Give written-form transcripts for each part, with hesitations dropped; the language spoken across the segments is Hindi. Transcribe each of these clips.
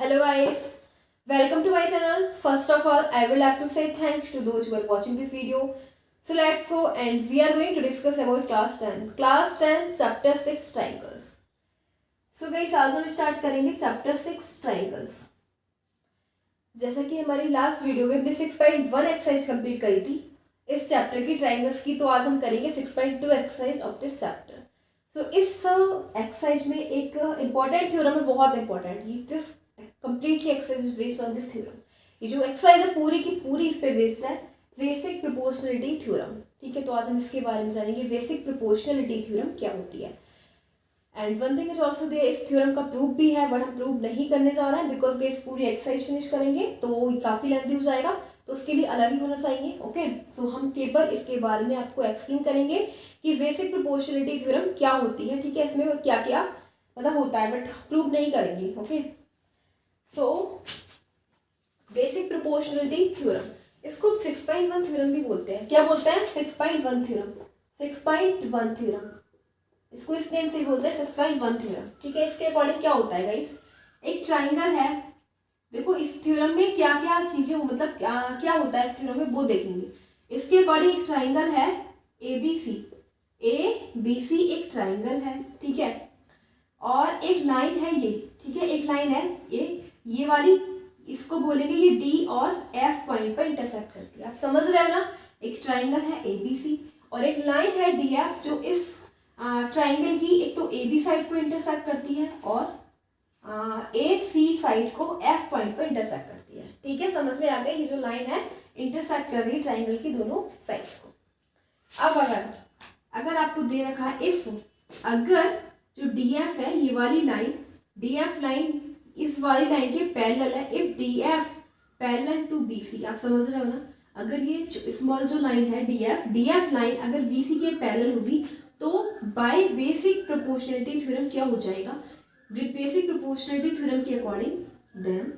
Hello guys, welcome to my channel. First of all, I would like to say thanks to those who are watching this video. So let's go and we are going to discuss about class 10. Class 10 chapter 6 triangles. So guys, आज हम स्टार्ट करेंगे चैप्टर 6 ट्राइंगल्स. जैसा कि हमारी लास्ट वीडियो में हमने 6.1 एक्सरसाइज कंप्लीट करी थी इस चैप्टर की ट्राइंगल्स की, तो आज हम करेंगे 6.2 एक्सरसाइज ऑफ दिस चैप्टर. तो इस एक्सरसाइज में एक इम्पॉर्टेंट थ्योरम है, बहुत important. This completely exercise is based on this theorem. ये जो एक्सरसाइज है पूरी की पूरी इस पे बेस्ड है, बेसिक प्रोपोर्शनलिटी थ्योरम. ठीक है, तो आज हम इसके बारे में जानेंगे बेसिक प्रोपोर्शनलिटी थ्योरम क्या होती है. And one thing is also there, इस थ्योरम का प्रूफ भी है बट हम प्रूफ नहीं करने जा रहे हैं बिकॉज गाइस पूरी एक्सरसाइज फिनिश करेंगे तो काफ़ी लेंथी हो जाएगा, तो उसके लिए अलग ही होना चाहिए. ओके, सो हम केवल इसके बारे में आपको एक्सप्लेन करेंगे कि बेसिक प्रोपोर्शनलिटी थ्योरम क्या होती है. ठीक है, इसमें क्या क्या मतलब होता है बट प्रूव नहीं करेंगे. Okay, so basic proportionality theorem, इसको 6.1 थ्योरम भी बोलते हैं. क्या बोलते हैं? 6.1 थ्योरम. 6.1 थ्योरम, इसको इस नेम से ही बोलते हैं 6.1 थ्योरम. ठीक है, इसके अकॉर्डिंग क्या होता है गाइस, एक ट्राइंगल है. देखो इस थ्योरम में क्या क्या चीजें मतलब क्या होता है इस थ्योरम में वो देखेंगे. इसके अकॉर्डिंग एक ट्राइंगल है ABC. ABC एक ट्राइंगल है. ठीक है, और एक लाइन है ये. ठीक है, एक लाइन है ये वाली, इसको बोलेंगे ये D और F पॉइंट पर इंटरसेक्ट करती है. आप समझ रहे हो ना, एक ट्राइंगल है ABC और एक लाइन है DF जो इस ट्राइंगल की एक तो AB साइड को इंटरसेक्ट करती है और AC साइड को F पॉइंट पर इंटरसेक्ट करती है. ठीक है, समझ में आ गई. ये जो लाइन है इंटरसेक्ट कर रही है ट्राइंगल की दोनों साइड्स को. अब अगर आपको दे रखा है इफ अगर जो DF है ये वाली लाइन, DF लाइन इस वाली लाइन के पैरेलल है, if DF parallel to BC. आप समझ रहे हो ना, अगर ये स्मॉल जो लाइन है DF लाइन अगर BC के पैरेलल होगी तो बाय बेसिक प्रोपोर्शनलिटी थ्योरम क्या हो जाएगा, बेसिक प्रोपोर्शनलिटी थ्योरम के according then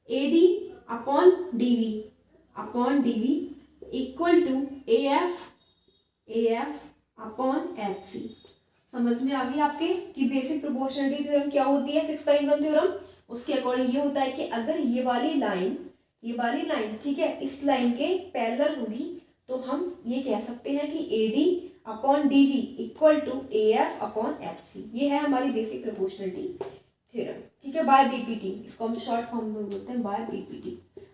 AD upon DV equal to AF upon FC. समझ में आ गई आपके कि बेसिक प्रोपोर्शनलिटी थ्योरम क्या होती है. 6.1 थ्योरम उसके अकॉर्डिंग ये होता है कि अगर ये वाली लाइन ठीक है इस लाइन के पैरेलल होगी तो हम ये कह सकते हैं कि AD upon DV equal to AF upon FC. ये है हमारी बेसिक प्रोपोर्शनलिटी थ्योरम. ठीक है, बाय BPT, इसको हम शॉर्ट फॉर्म में बोलते हैं by BPT,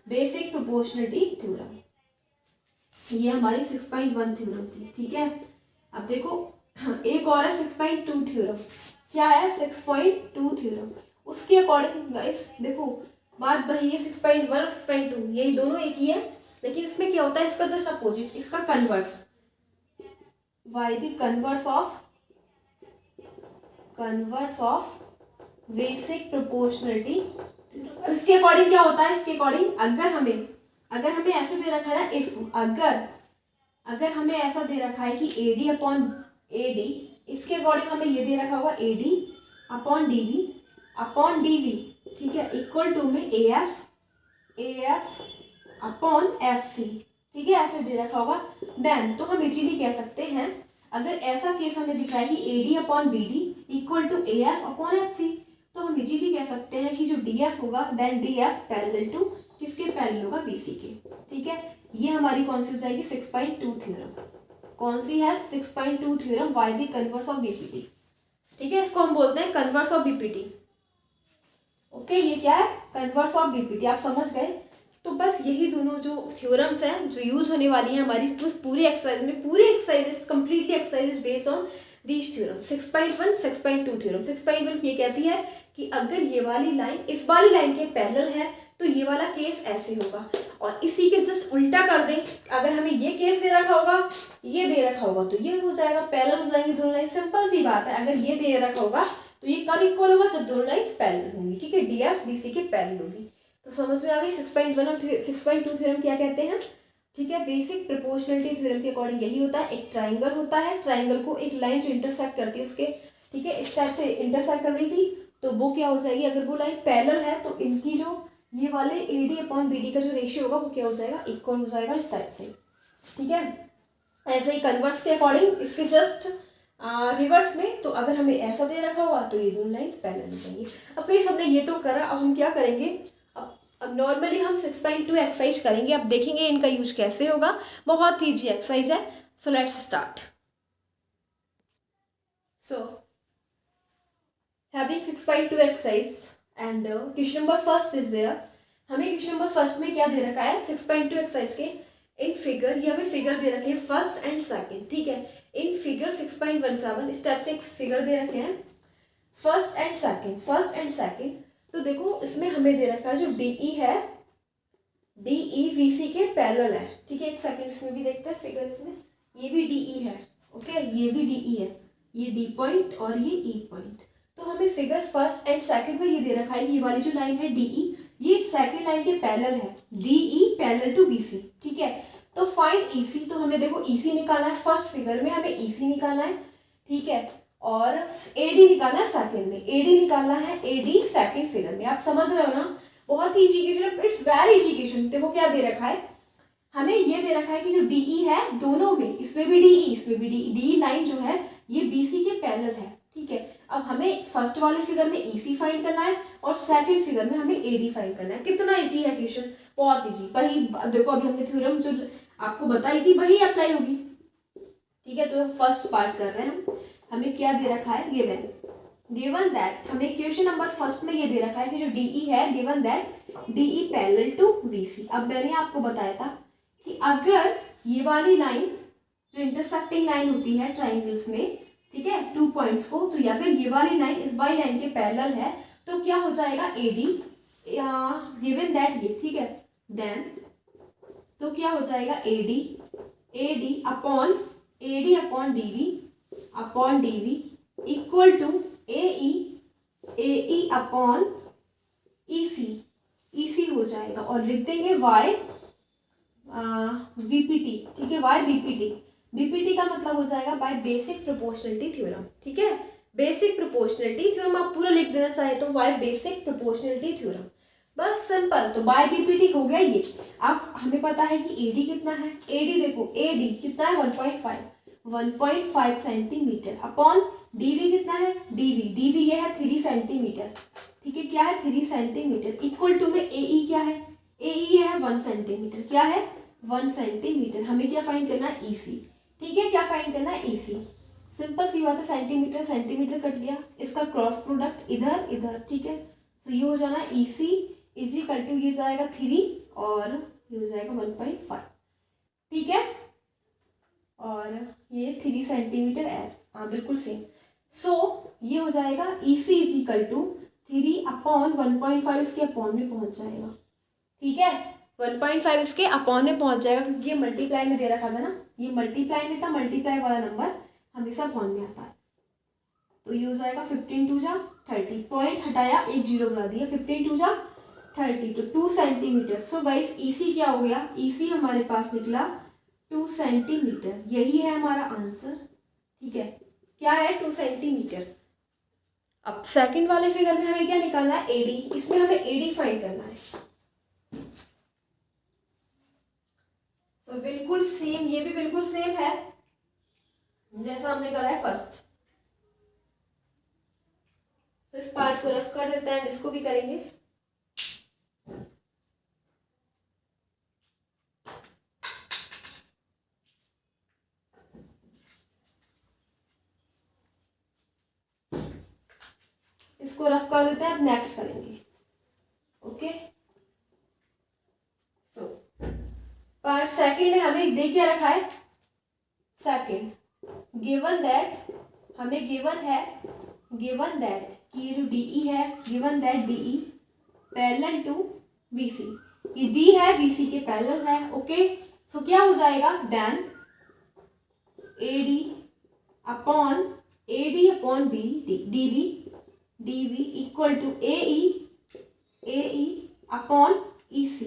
basic proportionality theorem. ये हमारी 6.1 थ्योरम थी. ठीक है, अब देखो एक और है 6.2 थ्योरम. क्या है 6.2 थ्योरम? उसके अकॉर्डिंग गाइस देखो बात वही है, 6.1 और 6.2 यही दोनों एक ही है, लेकिन इसमें क्या होता है इसका जस्ट अपोजिट, इसका converse. Why the converse of basic proportionality. इसके अकॉर्डिंग क्या होता है, इसके अकॉर्डिंग अगर हमें ऐसे दे रखा है इफ अगर हमें ऐसा दे रखा है कि AD अपॉन AD, इसके अकॉर्डिंग हमें ये दे रखा होगा AD अपॉन DV. ठीक है, इक्वल टू में AF अपॉन FC. ठीक है, ऐसे दे रखा होगा. देन तो हम इजीली कह सकते हैं अगर ऐसा केस हमें दिख रहा है कि AD upon BD equal to AF upon FC, तो हम इजीली कह सकते हैं कि जो DF होगा देन DF पैरेलल टू किसके पैरेलल होगा, BC के. ठीक है, ये हमारी कौन सी हो जाएगी 6.2 थ्योरम. कौन सी है 6.2 theorem, why the converse of BPT. ठीक है, इसको हम बोलते हैं कन्वर्स ऑफ BPT. ओके, ये क्या है कन्वर्स ऑफ BPT. आप समझ गए. तो बस यही दोनों जो थ्योरम्स हैं जो यूज होने वाली हैं हमारी उस पूरी एक्सरसाइज में. पूरी exercise completely exercise based on these theorem. 6.1 6.2 theorem. 6.1 ये कहती है कि अगर ये वाली लाइन इस वाली लाइन के पैरेलल है तो ये वाला केस ऐसे होगा, और इसी के जस्ट उल्टा कर दें, अगर हमें ये केस दे रखा होगा ये दे रखा होगा तो ये हो जाएगा, पैरेलल हो जाएंगे दोनों लाइन. सिंपल सी बात है. अगर ये दे रखा होगा तो ये कब इक्वल होगा, जब दोनों लाइन्स पैरेलल होंगी. ठीक है, DF BC के पैरेलल होगी. तो समझ में आ गई 6.1 और 6.2 थ्योरम क्या कहते हैं. ठीक है, बेसिक प्रोपोर्शनलिटी थ्योरम के अकॉर्डिंग यही होता है. एक ट्राइंगल होता है, ट्राइंगल को एक लाइन जो इंटरसेक्ट करती है उसके, ठीक है इस टाइप से इंटरसेक्ट कर रही थी तो वो क्या हो जाएगी, अगर वो लाइन पैरेलल है तो इनकी जो ये वाले AD अपॉन BD का जो रेशियो होगा वो क्या हो जाएगा, इक्वल हो जाएगा इस टाइप से. ठीक है, ऐसे ही कन्वर्स के अकॉर्डिंग इसके जस्ट रिवर्स में, तो अगर हमें ऐसा दे रखा होगा तो ये दोनों लाइंस पैरेलल हो जाएंगी। अब कहीं हमने ये तो करा, अब हम क्या करेंगे, अब नॉर्मली हम 6.2 एक्सरसाइज करेंगे। अब देखेंगे इनका यूज कैसे होगा, बहुत ईजी एक्सरसाइज है। So let's start. So having 6.2 exercise and question number first is there. हमें क्वेश्चन नंबर फर्स्ट में क्या दे रखा है, 6.2 एक्सरसाइज के इन फिगर, ये हमें फिगर दे रखे हैं फर्स्ट एंड सेकंड, ठीक है। इन फिगर 6.17 स्टेप 6 फिगर दे रखे हैं फर्स्ट एंड सेकंड। तो देखो इसमें हमें दे रखा है जो DE है, DE VC के पैरेलल है, ठीक है। एक सेकंड इसमें भी देखते हैं फिगर, इसमें ये भी DE है, ओके, ये भी DE है, ये D पॉइंट और ये E पॉइंट। तो हमें फिगर फर्स्ट एंड सेकंड में ये दे रखा है, ये वाली जो लाइन है DE, ये सेकंड लाइन के पैरेलल है, DE पैरेलल टू VC, ठीक है। तो फाइंड EC, तो हमें देखो EC निकालना है, फर्स्ट फिगर में हमें EC निकालना है, ठीक है। और AD निकालना है सेकंड में, AD निकालना है, AD सेकंड फिगर में। आप समझ रहे हो ना, बहुत ही easy question, it's very easy question. देखो क्या दे रखा है, हमें ये दे रखा है कि जो DE है दोनों में, इसमें भी DE इसमें भी DE लाइन जो है ये BC के पैरेलल है, ठीक है। अब हमें फर्स्ट वाले फिगर में EC फाइंड करना है और सेकंड फिगर में हमें AD फाइंड करना है। कितना इजी है क्वेश्चन, बहुत इजी। वही देखो अभी हमने थ्योरम जो आपको बताई थी वही अप्लाई होगी, ठीक है। तो फर्स्ट पार्ट कर रहे हैं हम। हमें क्या दे रखा है, गिवन दैट, हमें क्वेश्चन नंबर फर्स्ट में ये दे रखा है कि जो DE है, given that DE parallel to VC। अब मैंने आपको बताया था कि अगर ये वाली लाइन जो इंटरसेक्टिंग लाइन होती है ट्राइंगल्स में, ठीक है, 2 पॉइंट्स को, तो अगर ये वाली लाइन इस वाली लाइन के पैरेलल है तो क्या हो जाएगा, AD गिवन दैट ये, ठीक है, देन तो क्या हो जाएगा AD upon DV equal to AE upon EC हो जाएगा। और लिख देंगे Y VPT, ठीक है, Y BPT का मतलब हो जाएगा बाय बेसिक प्रोपोर्शनलिटी थ्योरम, ठीक है। बेसिक प्रोपोर्शनलिटी थ्योरम आप पूरा लिख देना चाहे तो Y बेसिक प्रोपोर्शनलिटी थ्योरम, बस सिंपल। तो बाय BPT हो गया ये। अब हमें पता है कि AD कितना है, AD देखो, AD कितना है 1.5 सेंटीमीटर अपॉन DV कितना है, DV ये है 3 सेंटीमीटर, ठीक है, क्या है 3 सेंटीमीटर, इक्वल टू में AE क्या है, AE ये है 1 सेंटीमीटर, क्या है 1 सेंटीमीटर। हमें क्या फाइंड करना है, EC, ठीक है, क्या फाइंड करना है, EC। सिंपल सी बात है, सेंटीमीटर कट गया, इसका क्रॉस प्रोडक्ट इधर, ठीक है। तो ये हो जाना EC इजिकल टू, ये जाएगा 3 और ये हो जाएगा 1.5, ठीक है, और ये 3 सेंटीमीटर एज, हाँ बिल्कुल सेम। सो ये हो जाएगा EC इजिकल टू 3 अपॉन 1.5, इसके अपॉन में पहुंच जाएगा, ठीक है, 1.5 इसके अपॉन में पहुंच जाएगा, क्योंकि ये मल्टीप्लाई में दे रखा था ना, ये मल्टीप्लाई में था, मल्टीप्लाई वाला नंबर हमेशा अपॉन में आता है। तो ये हो जाएगा 15 2 जा 30, पॉइंट हटाया, एक जीरो बना दिया, 15 2 जा 30, तो 2 सेंटीमीटर। सो गाइस EC क्या हो गया, EC हमारे पास निकला 2 सेंटीमीटर, यही है हमारा आंसर, ठीक है, क्या है 2 सेंटीमीटर। अब सेकंड वाले फिगर में हमें क्या निकालना है, AD, इसमें हमें AD फाइंड करना है। तो बिल्कुल सेम, ये भी बिल्कुल सेम है जैसा हमने करा है फर्स्ट। तो इस पार्ट को रफ कर देते हैं, इसको भी करेंगे। इसको रफ कर देते हैं, अब नेक्स्ट करेंगे, ओके। सो पार्ट सेकंड है, हमें दे क्या रखा है, सेकंड, गिवन दैट, हमें गिवन दैट कि ये जो DE है, given that DE parallel to VC, ये D है VC के पैरेलल है, ओके। सो क्या हो जाएगा, then AD upon DV equal to AE upon EC,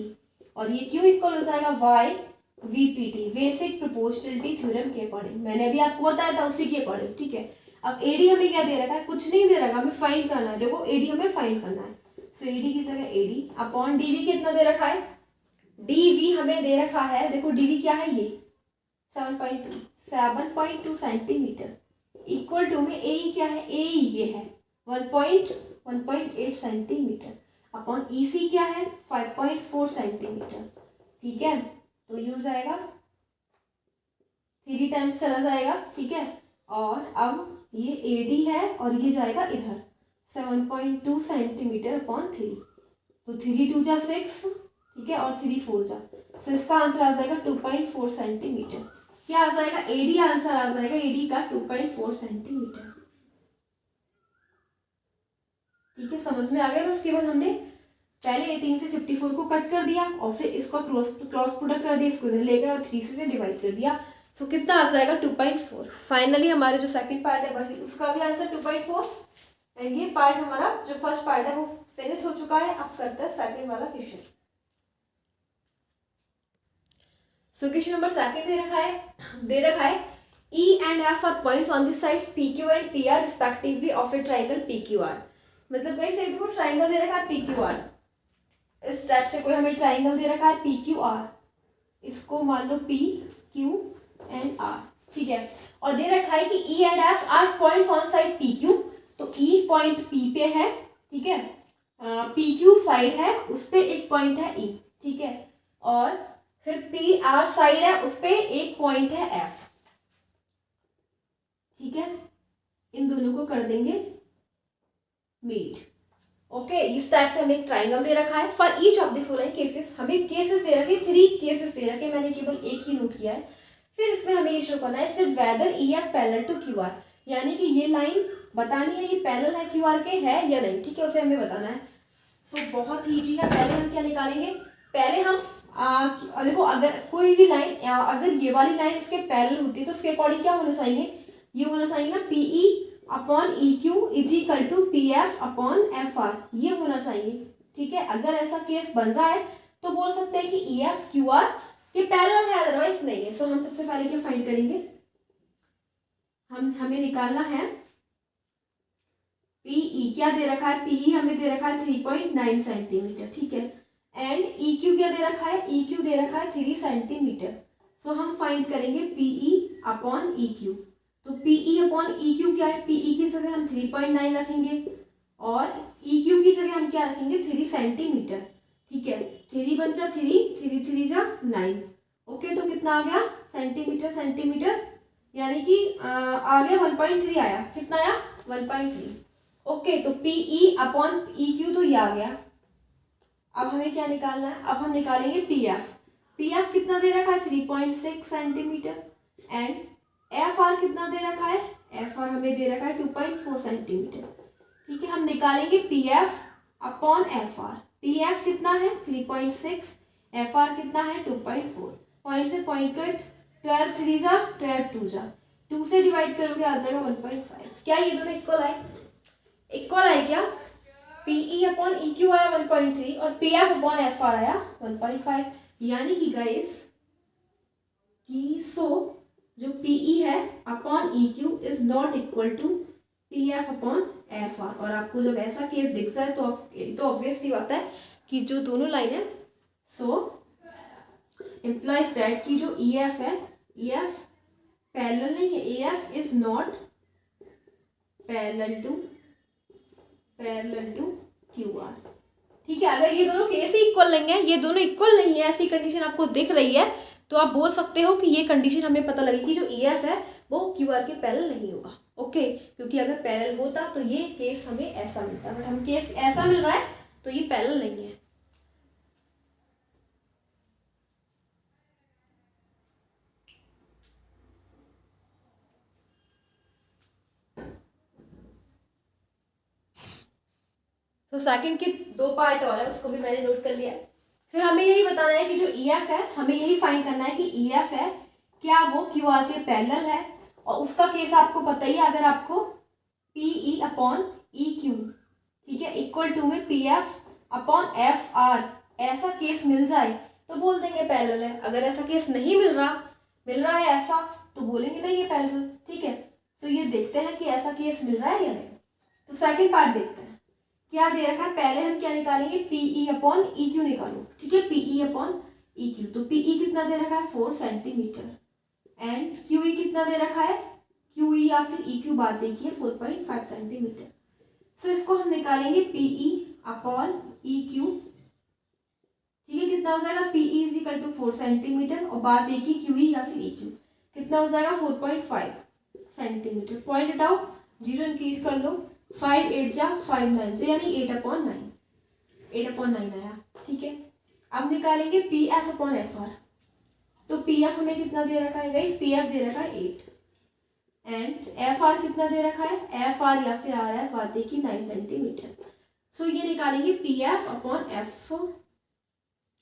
और ये क्यों इक्वल हो जाएगा, Y VPT basic proportionality theorem के अकॉर्डिंग, मैंने अभी आपको बताया था उसी के अकॉर्डिंग, ठीक है। अब AD हमें क्या दे रखा है, कुछ नहीं दे रखा, हमें फाइंड करना है। देखो AD हमें फाइंड करना है, सो AD की जगह AD अपॉन DV कितना दे रखा है, DV हमें दे रखा है, देखो DV क्या है, ये 7.2 सेंटीमीटर, इक्वल टू में ए क्या है, ए ये है 1.8 सेंटीमीटर अपॉन ई सी क्या है 5.4 सेंटीमीटर। ठीक है, तो ये हो जाएगा 3 टाइम्स चला जाएगा। ठीक है, और अब ये ए डी है और ये जाएगा इधर 7.2 सेंटीमीटर अपॉन 3, तो 3 2 जा 6, ठीक है, और 3 4 जा, सो इसका आंसर आ जाएगा 2.4 सेंटीमीटर। क्या आ जाएगा, एडी आंसर आ जाएगा एडी का 2.4 सेंटीमीटर। ठीक है, समझ में आ गया। बस केवल हमने पहले 18 से 54 को कट कर दिया और फिर इसका क्रॉस प्रोडक्ट कर दिया, इसको इधर ले गए और 3 से डिवाइड कर दिया, सो कितना आ जाएगा 2.4। फाइनली हमारे जो सेकंड पार्ट है वही, उसका भी आंसर 2.4। एंड ये पार्ट हमारा जो फर्स्ट पार्ट है वो फिनिश हो चुका है। अब करते हैं सेकंड वाला question. So question number second दे रखा है E and F are points on the sides PQ and PR respectively of a triangle PQR। मतलब कहीं से देखो ट्राइंगल दे रखा है PQR, इस टाइप से कोई हमें ट्राइंगल दे रखा है PQR, इसको मान लो P Q and R। ठीक है, और दे रखा है कि E and F are points on side PQ, तो E पॉइंट P पे है, ठीक है, PQ साइड है उस पे एक पॉइंट है E, ठीक है, और फिर PR साइड है उस पे एक पॉइंट है F। ठीक है, इन दोनों को कर देंगे मीट। ओके, इस टाइप से हमें एक ट्राइंगल दे रखा है। For each of the following cases, हमें केसेस दे रखे 3 केसेस दे रखे, मैंने केवल एक ही नोट किया है। फिर इसमें हमें ये शो करना है सिर्फ whether E F parallel to Q R, यानी कि ये लाइन बतानी है ये पैरेलल है क्यू आर के है या नहीं। ठीक है, उसे हमें बताना है। सो बहुत ईजी है। पहले हम क्या निकालेंगे, पहले हम देखो अगर कोई भी लाइन, अगर ये वाली लाइन इसके पैरेलल होती है तो उसके अकॉर्डिंग क्या होना चाहिए, ये होना चाहिए ना P E upon E Q is equal to P F upon F R, ये होना चाहिए। ठीक है, अगर ऐसा केस बन रहा है तो बोल सकते हैं कि ई एफ क्यू आर के पैरेलल है, अदरवाइज नहीं है। सो हम सबसे पहले क्या फाइंड करेंगे, हमें निकालना है पीई, क्या दे रखा है, पीई हमें दे रखा है 3.9 सेंटीमीटर। ठीक है, एंड ई क्यू क्या दे रखा है, ई क्यू दे रखा है 3 सेंटीमीटर। सो हम फाइंड करेंगे पीई अपॉन ई क्यू, तो पीई अपॉन ई क्यू क्या है, पीई की जगह हम 3.9 रखेंगे और ई क्यू की जगह हम क्या रखेंगे 3 सेंटीमीटर। ठीक है, 3 बन जा 3 3 जा 9। ओके, तो कितना आ गया सेंटीमीटर सेंटीमीटर, यानी कि आ गया 1.3 आया, कितना आया 1.3। ओके, तो पीई अपॉन ई क्यू तो ये आ गया। अब हमें क्या निकालना है, अब हम निकालेंगे पी एफ। पी एफ कितना दे रखा है 3.6 सेंटीमीटर एंड एफ आर कितना दे रखा है, एफ आर हमें दे रखा है 2.4 सेंटीमीटर। ठीक है, हम निकालेंगे P F upon F R. P F कितना है 3.6, एफ आर कितना है 2.4, पॉइंट से पॉइंट कट, 12 3 जा 12 2 जा, 2 से डिवाइड करोगे आ जाएगा 1.5। क्या ये दोनों इक्वल आए, इक्वल आए क्या, पीई अपॉन ई क्यू आया 1.3 और P F upon F are आया 1.5, यानी कि गाइस कि सो जो पीई है upon E Q is not equal to P F upon F R. और आपको जब ऐसा केस दिख जाए तो ऑब्वियस सी बात है कि जो दोनों लाइन है, सो इम्प्लाइज दैट कि जो ई एफ है, ई एफ पैरेलल नहीं है, E F is not parallel to Q R. ठीक है, अगर ये दोनों केस ही इक्वल नहीं है, ये दोनों इक्वल नहीं है, ऐसी कंडीशन आपको दिख रही है, तो आप बोल सकते हो कि ये कंडीशन हमें पता लगी कि जो ई एफ है वो क्यू आर के पैरेलल नहीं होगा। ओके, क्योंकि अगर पैरेलल होता तो ये केस हमें ऐसा मिलता, बट हम केस ऐसा मिल रहा है तो ये पैरेलल नहीं है। तो सेकंड के 2 पार्ट और है, उसको भी मैंने नोट कर लिया। फिर हमें यही बताना है कि जो ई एफ है, हमें यही फाइंड करना है कि ई एफ है क्या वो क्यू आर के पैरेलल है, और उसका केस आपको पता ही है, अगर आपको P E upon E Q, ठीक है, इक्वल टू में P F upon F are ऐसा केस मिल जाए तो बोल देंगे पैरेलल है। अगर ऐसा केस नहीं मिल रहा है ऐसा, तो बोलेंगे नहीं ये पैरेलल। ठीक है, तो ये देखते हैं कि ऐसा केस मिल रहा है या नहीं। तो सेकंड पार्ट देखते हैं क्या दे रखा है। पहले हम क्या निकालेंगे, पीई अपॉन ई क्यू निकालो। ठीक है, पीई अपॉन ई क्यू, तो पीई कितना दे रखा है 4 सेंटीमीटर एंड क्यूई कितना दे रखा है क्यू ई या फिर ई क्यू बात देखिए 4.5 सेंटीमीटर। सो इसको हम निकालेंगे P E upon E Q. ठीक है, कितना हो जाएगा, P E is equal to 4 centimetre और बात देखिए क्यू ई या फिर ई क्यू कितना हो जाएगा 4.5 सेंटीमीटर। पॉइंट हटाओ, 0 इंक्रीज कर लो, 5 8 जा 5 9 से यानी 8/9, 8/9 आया। ठीक है, अब निकालेंगे P F upon F are. तो पी एफ हमें कितना दे रखा है गाइस, पी एफ दे रखा है 8 एंड एफ आर कितना दे रखा है, एफ आर या फिर आर एफ बात देखिए 9 सेंटीमीटर। सो ये निकालेंगे P F upon F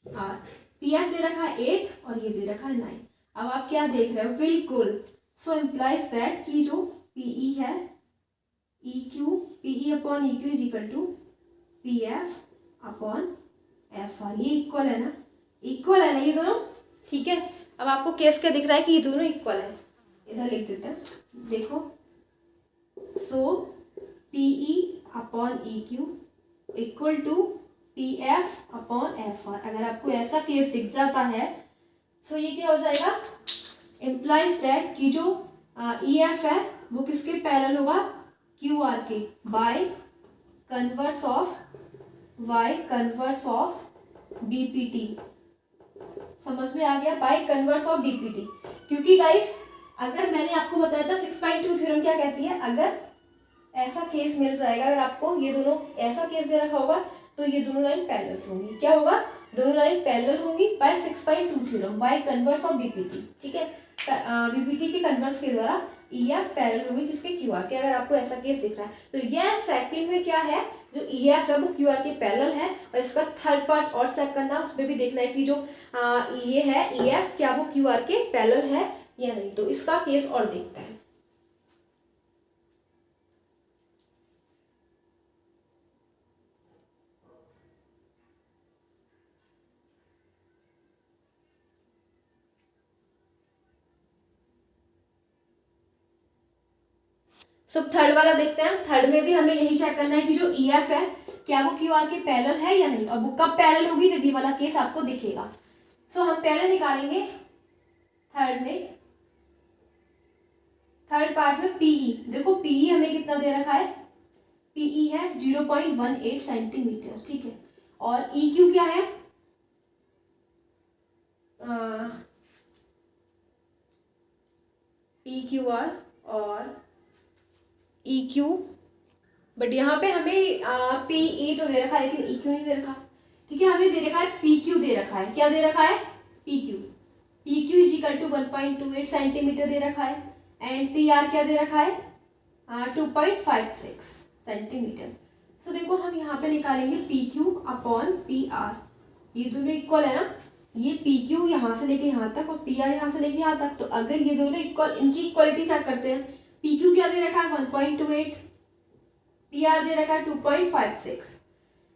R. P F दे रखा है 8 और ये दे रखा है 9। अब आप क्या देख रहे हो, बिल्कुल। सो इम्प्लाइज दैट कि जो पीई है E Q, PE upon E Q is equal to P F upon F R. ये इक्वल है ना, इक्वल है ना ये दोनों। ठीक है, अब आपको केस क्या दिख रहा है कि ये दोनों इक्वल है, इधर लिख देते हैं, देखो। So PE upon E Q equal to P F upon F R. अगर आपको ऐसा केस दिख जाता है सो ये क्या हो जाएगा, इम्प्लाइज दैट कि जो ई एफ है वो किसके पैरेलल होगा, क्यू आर के, बाय कन्वर्स ऑफ बीपीटी। समझ में आ गया, बाय कन्वर्स ऑफ बीपीटी। क्योंकि गाइस अगर मैंने आपको बताया था 6.2 थ्योरम क्या कहती है, अगर ऐसा केस मिल जाएगा, अगर आपको ये दोनों ऐसा केस दे रखा होगा तो ये दोनों लाइन पैरेलल होंगी। क्या होगा, दोनों लाइन पैरेलल होंगी by 6.2 theorem, by converse of BPT. ठीक है, बीपीटी के कन्वर्स के द्वारा ई एफ पैरेलल होगी किसके, क्यू आर के। अगर आपको ऐसा केस दिख रहा है तो यह सेकंड में क्या है, जो ई एफ है वो क्यू आर के पैरेलल है। और इसका थर्ड पार्ट और चेक करना, उसमें भी देखना है कि जो ये है ई एफ क्या वो क्यू आर के पैरेलल है या नहीं। तो इसका केस और देखते हैं। सब थर्ड वाला देखते हैं। थर्ड में भी हमें यही चेक करना है कि जो ई एफ है क्या वो क्यू आर के पैरेलल है या नहीं। और वो कब पैरेलल होगी, जब ये वाला केस आपको दिखेगा। सो हम पहले निकालेंगे थर्ड में, थर्ड पार्ट में पीई। देखो पीई हमें कितना दे रखा है, पीई है 0.18 सेंटीमीटर। ठीक है, और ई क्यू क्या है, पी क्यू आर और ई क्यू। बट यहाँ पे हमें पी ई तो दे रखा है लेकिन ई क्यू नहीं दे रखा। ठीक है, हमें दे रखा है पी क्यू दे रखा है। क्या दे रखा है, P Q. P Q is equal to 1.28 centimetre दे रखा है एंड पी आर क्या दे रखा है 2.56 सेंटीमीटर। सो देखो हम यहाँ पे निकालेंगे P Q upon P are. ये दोनों इक्वल है ना, ये पी क्यू यहाँ से लेके यहाँ तक और पी आर यहाँ से लेके यहाँ तक। तो अगर ये दोनों इक्वल, इनकी इक्वलिटी चेक करते हैं। पी क्यू क्या दे रखा है 1.28, पी आर दे रखा है 2.56।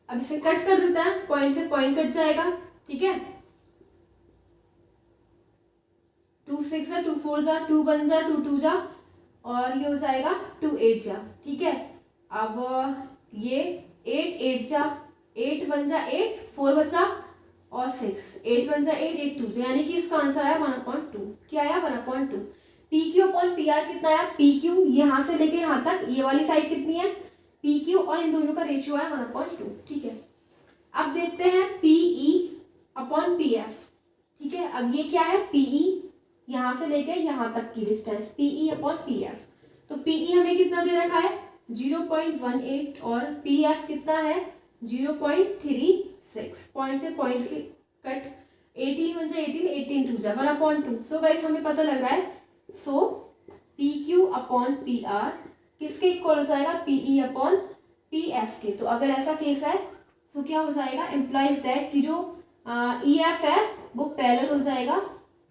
अब इसे कट कर देता है, पॉइंट से पॉइंट कट जाएगा। ठीक है, 2 6 जा 2 4 जा 2 1 जा 2 2 जा और ये हो जाएगा 2 8 जा। ठीक है, अब ये 8 8 जा 8 1 जा 8 4 बचा और 6 8 1 जा 8 8 2 जा, यानी कि इसका आंसर आया 1/2। क्या आया 1/2। P Q upon P are कितना आया, पी क्यू यहाँ से लेके यहाँ तक, ये वाली साइड कितनी है पी क्यू और इन दोनों का रेशियो है 1/2। ठीक है, अब देखते हैं P E upon P F. ठीक है, अब ये क्या है पीई, यहाँ से लेके यहाँ तक की distance PE upon P F. तो पीई हमें कितना दे रखा है 0.18 और पी एफ कितना है 0.36। पॉइंट से पॉइंट की कट 18 1 से 18 18 2 जा 1/2। सो गाइस हमें पता लग रहा है, so P Q upon P R किसके इक्वल हो जाएगा, पीई अपॉन पी एफ के। तो अगर ऐसा केस है तो क्या हो जाएगा, इम्प्लाइज दैट कि जो ई एफ है वो पैरेलल हो जाएगा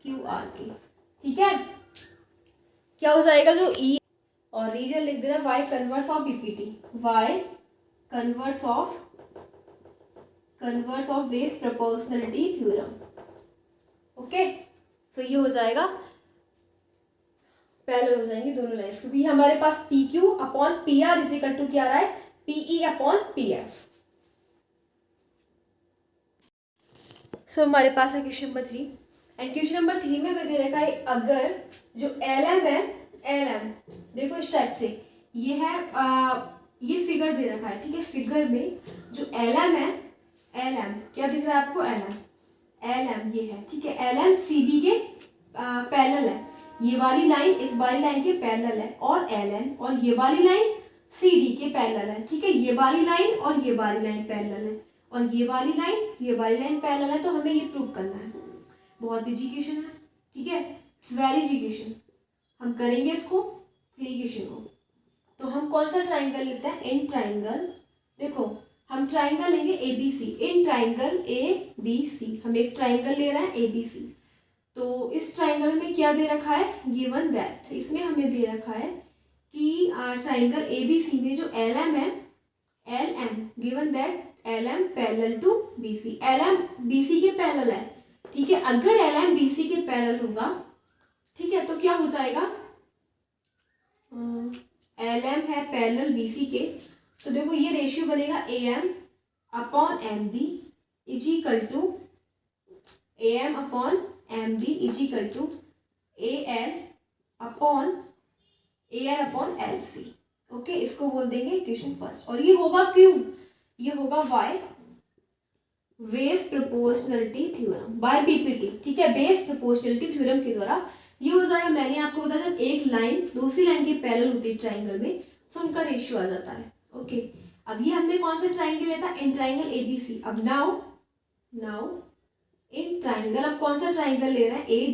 क्यू आर के। ठीक है, क्या हो जाएगा जो ई और रीजन लिख देना why converse of BPT, Y converse of west proportionality theorem. Okay, so ये हो जाएगा पैरेलल हो जाएंगे दोनों लाइंस, क्योंकि हमारे पास P Q upon P R is equal to क्या आ रहा है PE upon P F. So हमारे पास है question number 3 and question number 3 में हमें दे रखा है अगर जो एल एम है एल एम, देखो इस टाइप से ये है ये फिगर दे रखा है, ठीक है। फिगर में जो एल एम है, एल एम क्या दिख रहा है आपको, एल एम ये है, ठीक है। एल एम सी बी के पैरेलल है, ये वाली लाइन इस वाली लाइन के पैरेलल है, और एल एन और ये वाली लाइन सी डी के पैरेलल है, ठीक है। ये वाली लाइन और ये वाली लाइन पैरेलल है, और ये वाली लाइन पैरेलल है, तो हमें ये प्रूव करना है। बहुत इजी क्वेश्चन है, ठीक है, इट्स वेरी इजी क्वेश्चन। हम करेंगे इसको 3 क्वेश्चन को। तो हम कौन सा ट्राइंगल लेते हैं, इन ट्राइंगल, देखो हम ट्राइंगल लेंगे A B C, in triangle A B C, हम एक ट्राइंगल ले रहे हैं ए बी सी। तो इस ट्राइंगल में क्या दे रखा है, गिवन दैट, इसमें हमें दे रखा है कि ट्राइंगल ए बी सी में जो एल एम है, L M given that L M parallel to B C, L M B C के पैरेलल है, ठीक है। अगर एल एम बी सी के पैरेलल होगा, ठीक है, तो क्या हो जाएगा, एल एम है पैरेलल बी सी के, तो देखो ये रेशियो बनेगा A M upon M B is equal to A M upon M B is equal to A L upon L C. Okay, इसको बोल देंगे इक्वेशन फर्स्ट। और ये होगा क्यों, ये होगा by base proportionality theorem by BPT, ठीक है। बेस प्रोपोर्शनलिटी थ्योरम के द्वारा ये हो जाएगा। मैंने आपको बताया जब एक लाइन दूसरी लाइन के पैरेलल होती है ट्राइंगल में, तो उनका रेशियो आ जाता है। ओके, अब ये हमने कौन सा ट्राइंगल लेता है, इन ट्राइंगल ए बी सी। अब नाउ इन ट्राइंगल, अब कौन सा ट्राइंगल ले रहे हैं, ए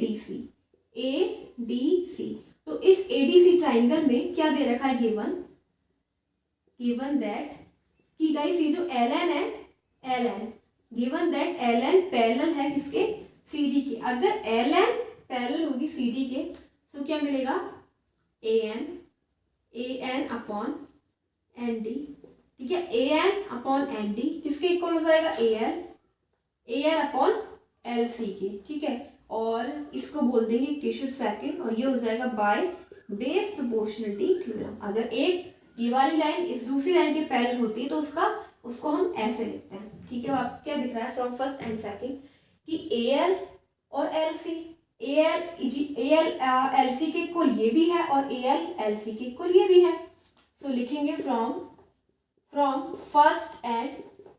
डी सी। तो इस ए डी सी ट्राइंगल में क्या दे रखा है, गिवन दैट कि गाइस ये जो एल एन है, L N given that L N parallel है किसके, सी डी के। अगर एल एन पैरेलल होगी सी डी के, तो क्या मिलेगा, A N upon N D, ठीक है। A N upon N D किसके इक्वल हो जाएगा, A L upon L C के, ठीक है। और इसको बोल देंगे इक्वेशन सेकंड, और ये हो जाएगा बाय बेस प्रोपोर्शनलिटी थ्योरम। अगर एक ये वाली लाइन इस दूसरी लाइन के पैरेलल होती है, तो उसको हम ऐसे लिखते हैं, ठीक है। आप क्या दिख रहा है फ्रॉम फर्स्ट एंड सेकंड कि ए एल और L C, A L L C के इक्वल ये भी है, और ए एल सी के इक्वल ये भी है। सो लिखेंगे from first and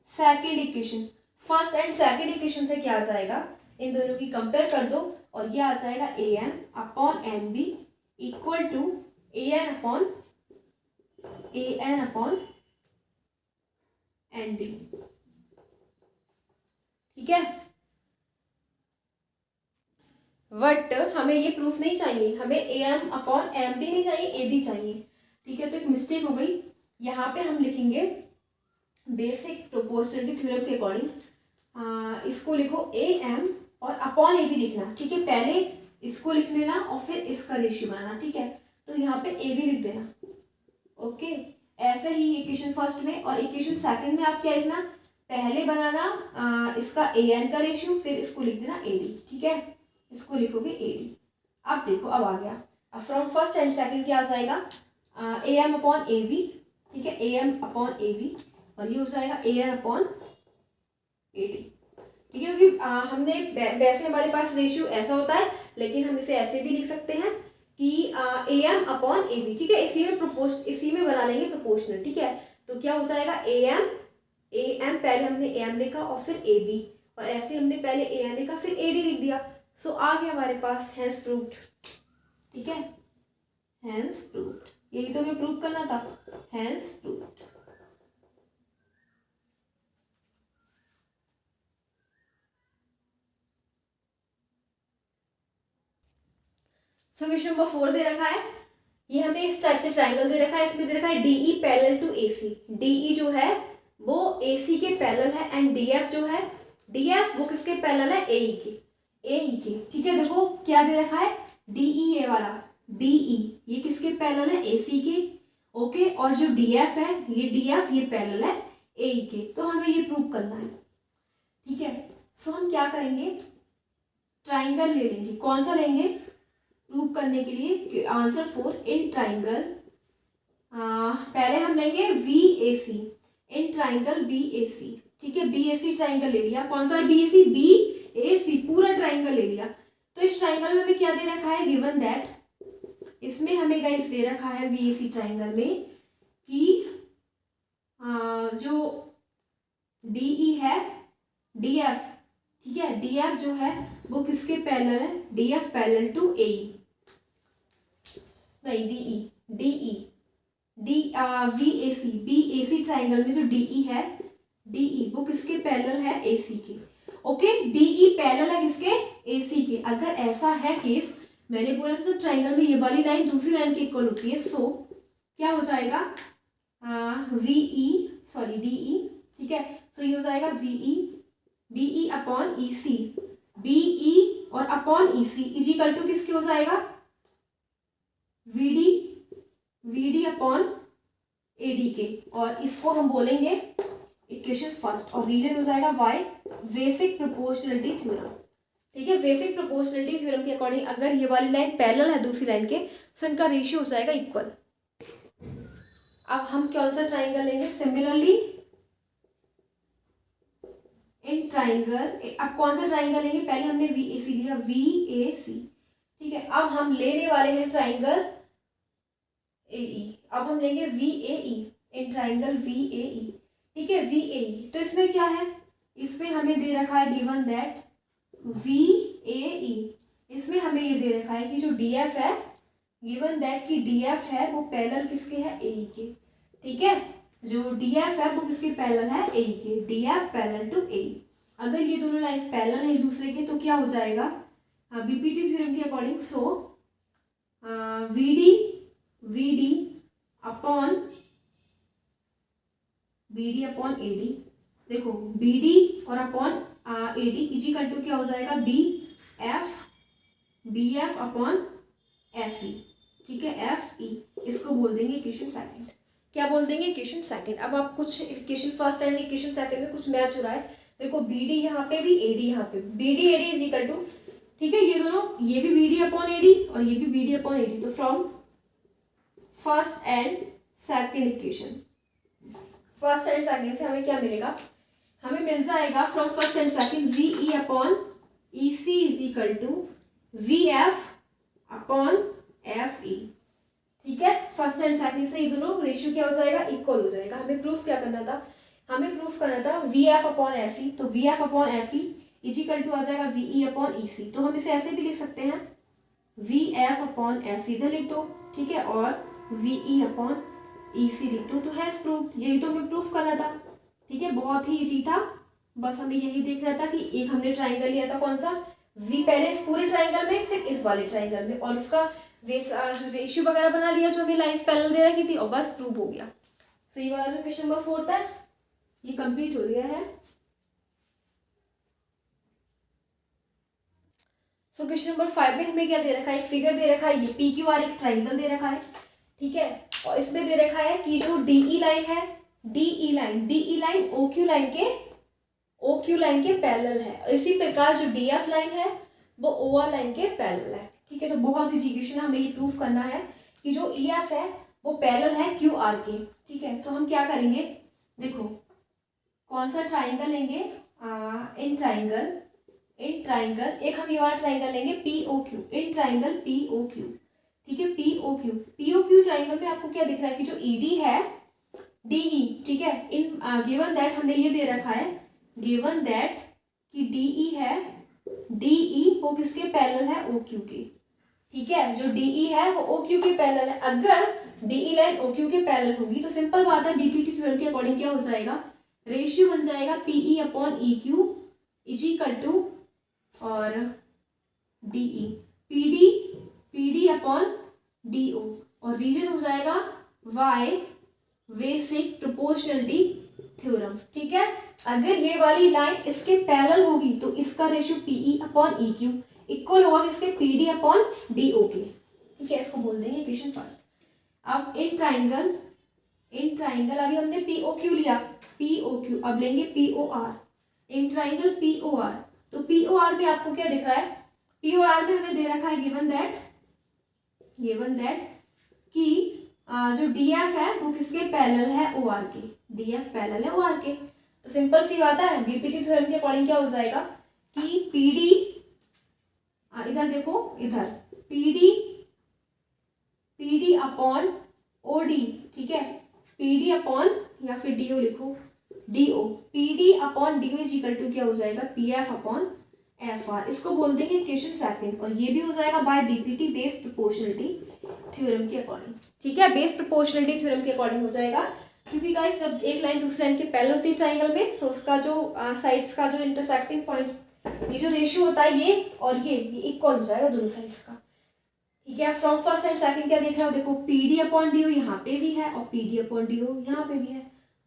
second equation. First and second equation से क्या आ जाएगा, इन दोनों की कंपेयर कर दो, और ये आ जाएगा A M upon M B equal to A N upon N D, ठीक है। बट हमें ये प्रूफ नहीं चाहिए, हमें A M upon M B नहीं चाहिए, ए बी चाहिए, ठीक है। तो एक मिस्टेक हो गई, यहाँ पे हम लिखेंगे बेसिक प्रोपोर्शनलिटी थ्योरम के अकॉर्डिंग इसको लिखो ए एम और अपॉन ए बी लिखना, ठीक है। पहले इसको लिख लेना और फिर इसका रेशियो बनाना, ठीक है। तो यहाँ पे ए बी लिख देना, ओके। ऐसे ही इक्वेशन फर्स्ट में और इक्वेशन सेकंड में आप क्या लिखना, पहले बनाना इसका ए एन का रेशियो, फिर इसको लिख देना ए डी, ठीक है। इसको लिखोगे ए डी। अब देखो, अब आ गया, अब फ्रॉम फर्स्ट एंड सेकंड क्या आ जाएगा, A M upon A B, ठीक है, A M upon A B, और ये हो जाएगा A N upon A D, ठीक है। क्योंकि हमने वैसे हमारे पास रेशियो ऐसा होता है, लेकिन हम इसे ऐसे भी लिख सकते हैं कि A M upon A B, ठीक है। इसी में बना लेंगे प्रोपोर्शनल, ठीक है। तो क्या हो जाएगा, ए एम पहले हमने ए एम लिखा और फिर ए बी, और ऐसे हमने पहले ए एन लिखा फिर ए डी लिख दिया। सो आ गया हमारे पास, हैंस प्रूव्ड, ठीक है, हैंस प्रूव्ड। यही तो हमें प्रूव करना था, hence proved. So question number 4 दे रखा है, ये हमें इस टाइप से ट्राइंगल दे रखा है, इसमें दे रखा है DE parallel to AC. DE जो है वो एसी के पैरेलल है, एंड डीएफ जो है, डीएफ वो किसके पैरेलल है, एई के, ठीक है। देखो क्या दे रखा है, डीई ए वाला, डीई ये किसके पैरेलल है, एसी के, ओके। और जो डीएफ है, ये डीएफ ये पैरेलल है एई के। तो हमें ये प्रूव करना है, ठीक है। सो हम क्या करेंगे, ट्राइंगल ले लेंगे, कौन सा लेंगे प्रूव करने के लिए, आंसर 4 इन ट्राइंगल। पहले हम लेंगे V A C, in triangle B A C, ठीक है। बी ए सी ट्राइंगल ले लिया, कौन सा बी ए सी पूरा ट्राइंगल ले लिया। तो इस ट्राइंगल में हमें क्या दे रखा है, गिवन दैट इसमें हमें गाइस दे रखा है VAC ट्राइंगल में कि जो DE है DF, ठीक है, DF जो है वो किसके पैरेलल है, DF पैरेलल टू AE, नहीं BAC ट्राइंगल में जो DE है, DE वो किसके पैरेलल है, AC के। ओके, DE पैरेलल है किसके, AC के। अगर ऐसा है केस, मैंने बोला था तो ट्राइंगल में ये वाली लाइन दूसरी लाइन के इक्वल होती है, सो क्या हो जाएगा DE, ठीक है, सो ये हो जाएगा BE अपॉन EC, BE और अपॉन EC इजिकल टू किसके हो जाएगा, VD अपॉन AD के। और इसको हम बोलेंगे इक्वेशन फर्स्ट, और रीजन हो जाएगा वाई, बेसिक प्रोपोर्शनलिटी थ्योरम। ठीक है, बेसिक प्रोपोर्शनलिटी थ्योरम के अकॉर्डिंग अगर ये वाली लाइन पैरेलल है दूसरी लाइन के, तो इनका रेशियो हो जाएगा इक्वल। अब हम कौन सा ट्राइंगल लेंगे, सिमिलरली इन ट्राइंगल, अब कौन सा ट्राइंगल लेंगे, पहले हमने VAC लिया, VAC, ठीक है। अब हम लेने वाले हैं ट्राइंगल AE, अब हम लेंगे VAE, इन ट्राइंगल VAE, ठीक है, VAE। तो इसमें क्या है, इसमें हमें दे रखा है गिवन दैट VAE, इसमें हमें ये दे रखा है कि जो DF है, गिवन दैट कि DF है वो पैरेलल किसके है, AE के, ठीक है, जो DF है वो किसके पैरेलल है, AE के, DF पैरेलल टू AE। अगर ये दोनों लाइन्स पैरेलल है एक दूसरे के तो क्या हो जाएगा, BPT थ्योरम के अकॉर्डिंग, सो VD अपॉन AD, देखो BD और अपॉन AD इजिकल टू क्या हो जाएगा, BF अपॉन FE, ठीक है, FE। इसको बोल देंगे इक्वेशन सेकंड। क्या बोल देंगे, इक्वेशन सेकंड। अब आप कुछ equation first and equation second में कुछ मैच हो रहा है, देखो BD यहाँ पे भी, AD यहाँ पे, BD AD is equal to, ठीक है, ये दोनों, ये भी BD अपॉन AD और ये भी BD अपॉन AD। तो from first and second equation, first and second से हमें क्या मिलेगा, हमें मिल जाएगा from first and second VE upon EC is equal to VF upon FE, ठीक है। फर्स्ट एंड सेकंड से ये दोनों रेशियो क्या हो जाएगा, इक्वल हो जाएगा। हमें प्रूफ क्या करना था, हमें प्रूफ करना था VF अपॉन FE, तो VF upon FE is equal to आ जाएगा VE अपॉन EC। तो हम इसे ऐसे भी लिख सकते हैं, VF अपॉन FE इधर लिख दो, ठीक है, और VE अपॉन EC लिख दो, तो है प्रूफ। यही तो हमें प्रूफ करना था, ठीक है, बहुत ही इजी था, बस हमें यही देखना था कि एक हमने ट्राइंगल लिया था, कौन सा, V पहले इस पूरे ट्राइंगल में, फिर इस वाले ट्राइंगल में, और इसका रेशियो वगैरह बना लिया जो हमें लाइंस पैरेलल दे रखी थी, और बस प्रूफ हो गया। तो ये वाला जो क्वेश्चन नंबर 4 था ये कंप्लीट हो गया है। तो क्वेश्चन नंबर 5 में हमें क्या दे रखा है, एक फिगर दे रखा है, ये PQR एक ट्राइंगल दे रखा है, ठीक है, और इसमें दे रखा है कि जो DE लाइन है, DE लाइन OQ लाइन के पैरेलल है। इसी प्रकार जो DF लाइन है वो OR लाइन के पैरेलल है, ठीक है। तो बहुत ही क्वेश्चन है, हमें ये प्रूफ करना है कि जो EF है वो पैरेलल है QR के, ठीक है। तो हम क्या करेंगे, देखो कौन सा ट्राइंगल लेंगे, इन ट्राइंगल एक हम ये वाला ट्राइंगल लेंगे POQ, इन ट्राइंगल POQ, ठीक है, POQ ट्राइंगल में आपको क्या दिख रहा है कि जो ED है DE, ठीक है, इन गिवन दैट हमें ये दे रखा है, गिवन दैट कि DE है, DE वो किसके पैरेलल है, OQ के, ठीक है, जो DE है वो OQ के पैरेलल है। अगर DE लाइन OQ के पैरेलल होगी तो सिंपल बात है, BPT थ्योरम के अकॉर्डिंग क्या हो जाएगा, रेशियो बन जाएगा PE upon EQ is equal to और DE, PD अपॉन DO, और रीजन हो जाएगा Y बेसिक प्रोपोर्शनलिटी थ्योरम, ठीक है। अगर ये वाली लाइन इसके पैरेलल होगी तो इसका ratio PE upon EQ equal होगा किसके, PD अपॉन DO के, ठीक है, इसको बोल देंगे इक्वेशन फर्स्ट। अब इन ट्राइंगल अभी हमने POQ लिया, POQ, अब लेंगे POR, इन ट्राइंगल POR। तो POR में आपको क्या दिख रहा है, POR में हमें दे रखा है गिवन दैट कि जो DF है वो किसके पैरेलल है, OR के, DF पैरेलल है OR के। तो सिंपल सी बात है, BPT थ्योरम के अकॉर्डिंग क्या हो जाएगा कि PD, इधर देखो, इधर PD P D upon O D, ठीक है, पी डी अपॉन या फिर डी ओ लिखो, D O, P D upon D O is equal to क्या हो जाएगा, P F upon F R. इसको बोल देंगे इक्वेशन सेकंड, और ये भी हो जाएगा by BPT, based proportionality theorem के अकॉर्डिंग, ठीक है, बेस्ड प्रोपोर्शनलिटी थ्योरम के अकॉर्डिंग हो जाएगा। क्योंकि गाइस जब एक लाइन दूसरी लाइन के पैरेलल होती है ट्राइंगल में, सो उसका जो साइड्स का जो इंटरसेक्टिंग पॉइंट, ये जो रेशियो होता है ये और ये इक्वल हो जाएगा दोनों साइड्स का, ठीक है। फ्रॉम फर्स्ट एंड सेकंड क्या देख रहे हो, देखो P D upon D O यहाँ पे भी है और P D upon D O यहाँ पे भी है।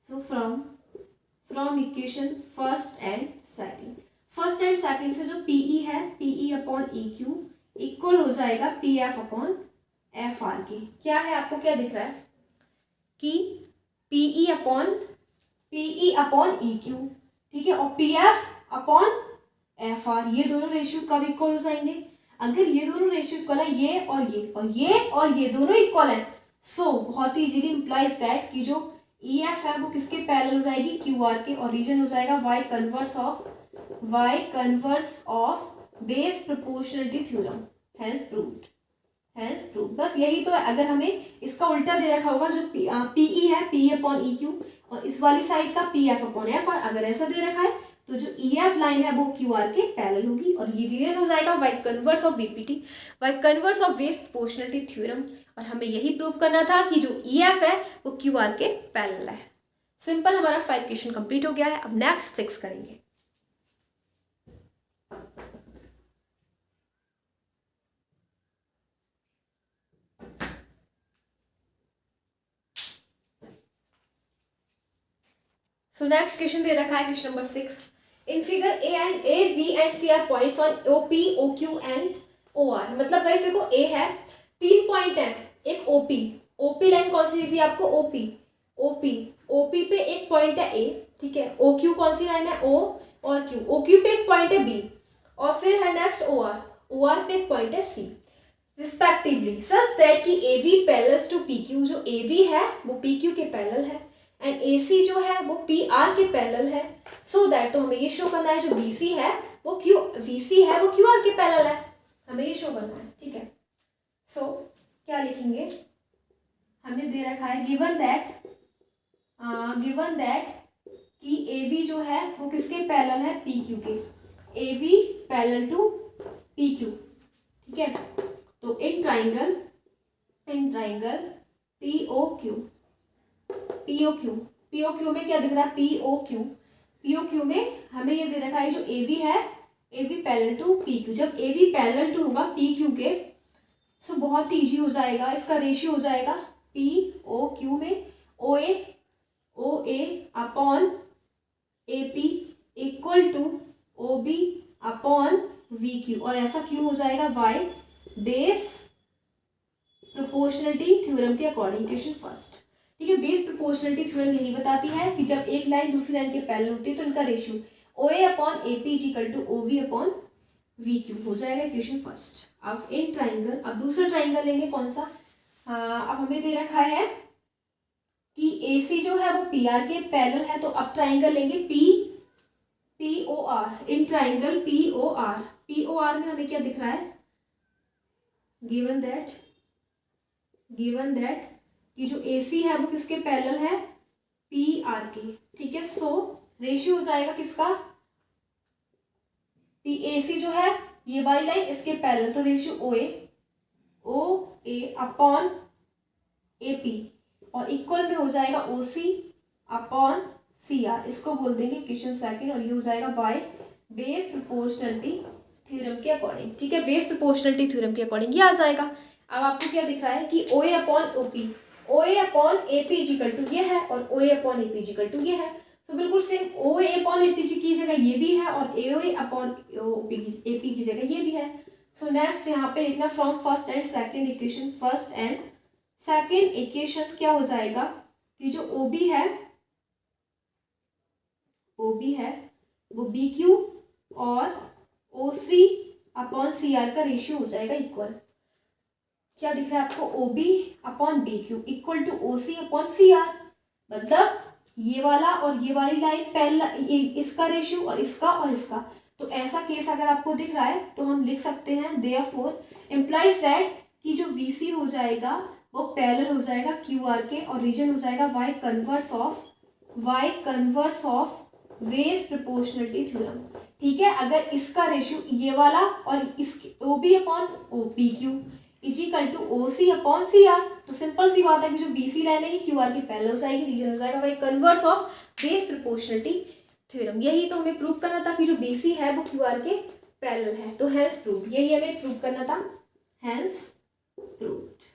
So from equation first and second, first and second से जो पीई है, PE upon E Q equal हो जाएगा P F upon F R के। क्या है, आपको क्या दिख रहा है कि पीई अपॉन ई क्यू, ठीक है, और P F upon F R, ये दोनों रेशियो कब इक्वल हो जाएंगे, अगर ये दोनों रेशियो इक्वल है, ये और ये और ये और ये दोनों इक्वल है, सो बहुत ही इजीली इंप्लाइज दैट कि जो ई एफ है वो किसके पैरेलल हो जाएगी, क्यू आर के, और रीजन हो जाएगा Y converse of based proportionality theorem, hence proved. बस यही तो है। अगर हमें इसका उल्टा दे रखा होगा, जो पीई है, पी अपॉन ई क्यू, और इस वाली साइड का P F upon F R, अगर ऐसा दे रखा है तो जो ई एफ लाइन है वो क्यू आर के पैरेलल होगी, और ये रीजन हो जाएगा Y converse of BPT, Y converse of based proportionality theorem. और हमें यही प्रूव करना था कि जो ई एफ है वो क्यू आर के पैरेलल है। सिंपल, हमारा 5 क्वेश्चन कंप्लीट हो गया है। अब नेक्स्ट 6 करेंगे। सो नेक्स्ट क्वेश्चन दे रखा है, question number 6। In figure A B and C are points on O P O Q and O R. मतलब गाइस देखो, ए है, 3 पॉइंट है, एक ओपी, ओपी लाइन कौन सी दिख रही है आपको, ओपी पे एक पॉइंट है ए, ठीक है, ओ क्यू कौन सी लाइन है, ओ और क्यू, ओ क्यू पे एक पॉइंट है बी, और फिर है नेक्स्ट ओ आर पे एक पॉइंट है सी रिस्पेक्टिवली, सच दैट कि A B parallels to P Q, जो ए वी है वो पी क्यू के पैरेलल है, एंड ए सी जो है वो पी आर के पैरेलल है। सो दैट, तो हमें ये शो करना है जो बी सी है वो क्यू आर के पैरेलल है, हमें ये शो करना है, ठीक है। सो क्या लिखेंगे, हमें दे रखा है गिवन दैट कि ए वी जो है वो किसके पैरेलल है, पी क्यू के, A B parallel to P Q, ठीक है। तो in triangle P O Q में क्या दिख रहा है, पी ओ क्यू में हमें ये दे रखा है जो ए वी है, A B parallel to P क्यू। जब ए वी पैरेलल टू होगा पी क्यू के, सो बहुत ईजी हो जाएगा, इसका रेशियो हो जाएगा पी ओ क्यू में O A upon A P equal to O B upon we Q, और ऐसा क्यों हो जाएगा, वाई बेस प्रोपोर्शनलिटी थ्योरम के अकॉर्डिंग, क्वेश्चन फर्स्ट, ठीक है। बेस प्रोपोर्शनलिटी थ्योरम यही बताती है कि जब एक लाइन दूसरी लाइन के पैरेलल होती है तो इनका ratio O A upon A P is equal to O B upon we Q हो जाएगा, क्वेश्चन फर्स्ट। अब इन ट्राइंगल, अब दूसरा ट्राइंगल लेंगे, कौन सा, अब हमें दे रखा है कि ए सी जो है वो पी आर के पैरेलल है, तो अब ट्राइंगल लेंगे P O R, in triangle P O R में हमें क्या दिख रहा है, गिवन दैट कि जो ए सी है वो किसके पैरेलल है, पी आर के, ठीक है। सो रेशियो हो जाएगा किसका, पी ए सी जो है ये वाली लाइन इसके पैरेलल, तो ratio O A upon A P, और इक्वल में हो जाएगा ओ सी अपॉन सी आर, इसको बोल देंगे क्वेश्चन सेकंड, और ये हो जाएगा वाई बेस प्रोपोर्शनलिटी थ्योरम के अकॉर्डिंग, ठीक है, बेस प्रोपोर्शनलिटी थ्योरम के अकॉर्डिंग ये आ जाएगा। अब आपको क्या दिख रहा है कि O A upon O A upon A P equal to ये है, और O A upon A P equal to ये है, तो बिल्कुल same O A upon A P की जगह ये भी है, और ए अपॉन ए पी की जगह ये भी है। सो नेक्स्ट यहाँ पे लिखना from first and second equation, first and second equation क्या हो जाएगा कि जो ओ बी है वो बी क्यू और O C upon C R का रेशियो हो जाएगा इक्वल। क्या दिख रहा है आपको, O B upon B Q equal to O C upon C R, मतलब ये वाला और ये वाली लाइन पैरेलल, इसका रेशियो और इसका, तो ऐसा केस अगर आपको दिख रहा है तो हम लिख सकते हैं देयरफॉर इम्प्लाइज दैट कि जो वी सी हो जाएगा वो पैरेलल हो जाएगा क्यू आर के, और रीजन हो जाएगा Y converse of base proportionality theorem. ठीक है, अगर इसका रेशियो ये वाला और इसकी O B upon O P Q is equal to O C upon C R, तो सिंपल सी बात है कि जो बी सी लाइन है ये क्यू आर के पैरेलल हो जाएगी, रीजन हो जाएगा Y converse of base proportionality theorem. यही तो हमें प्रूव करना था कि जो बी सी है वो क्यू आर के पैरेलल है, तो हेंस प्रूव, यही हमें प्रूव करना था, हेंस प्रूव्ड।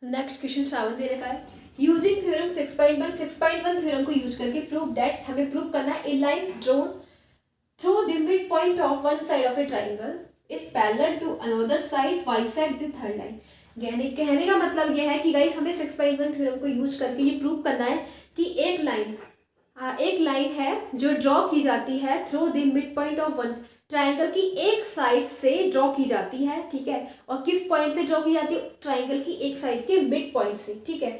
नेक्स्ट क्वेश्चन 7 दे रखा है, यूजिंग थ्योरम 6.1 थ्योरम को यूज करके प्रूव दैट, हमें प्रूव करना है, a line drawn through the mid point of one side of a triangle is parallel to another side bisect the third line. कहने का मतलब यह है कि गाइस हमें 6.1 थ्योरम को यूज करके ये प्रूव करना है कि एक लाइन है जो ड्रॉ की जाती है through the mid point of one, triangle की एक साइड से ड्रॉ की जाती है, ठीक है, और किस पॉइंट से ड्रॉ की जाती है, ट्राइंगल की एक साइड के मिड पॉइंट से, ठीक है,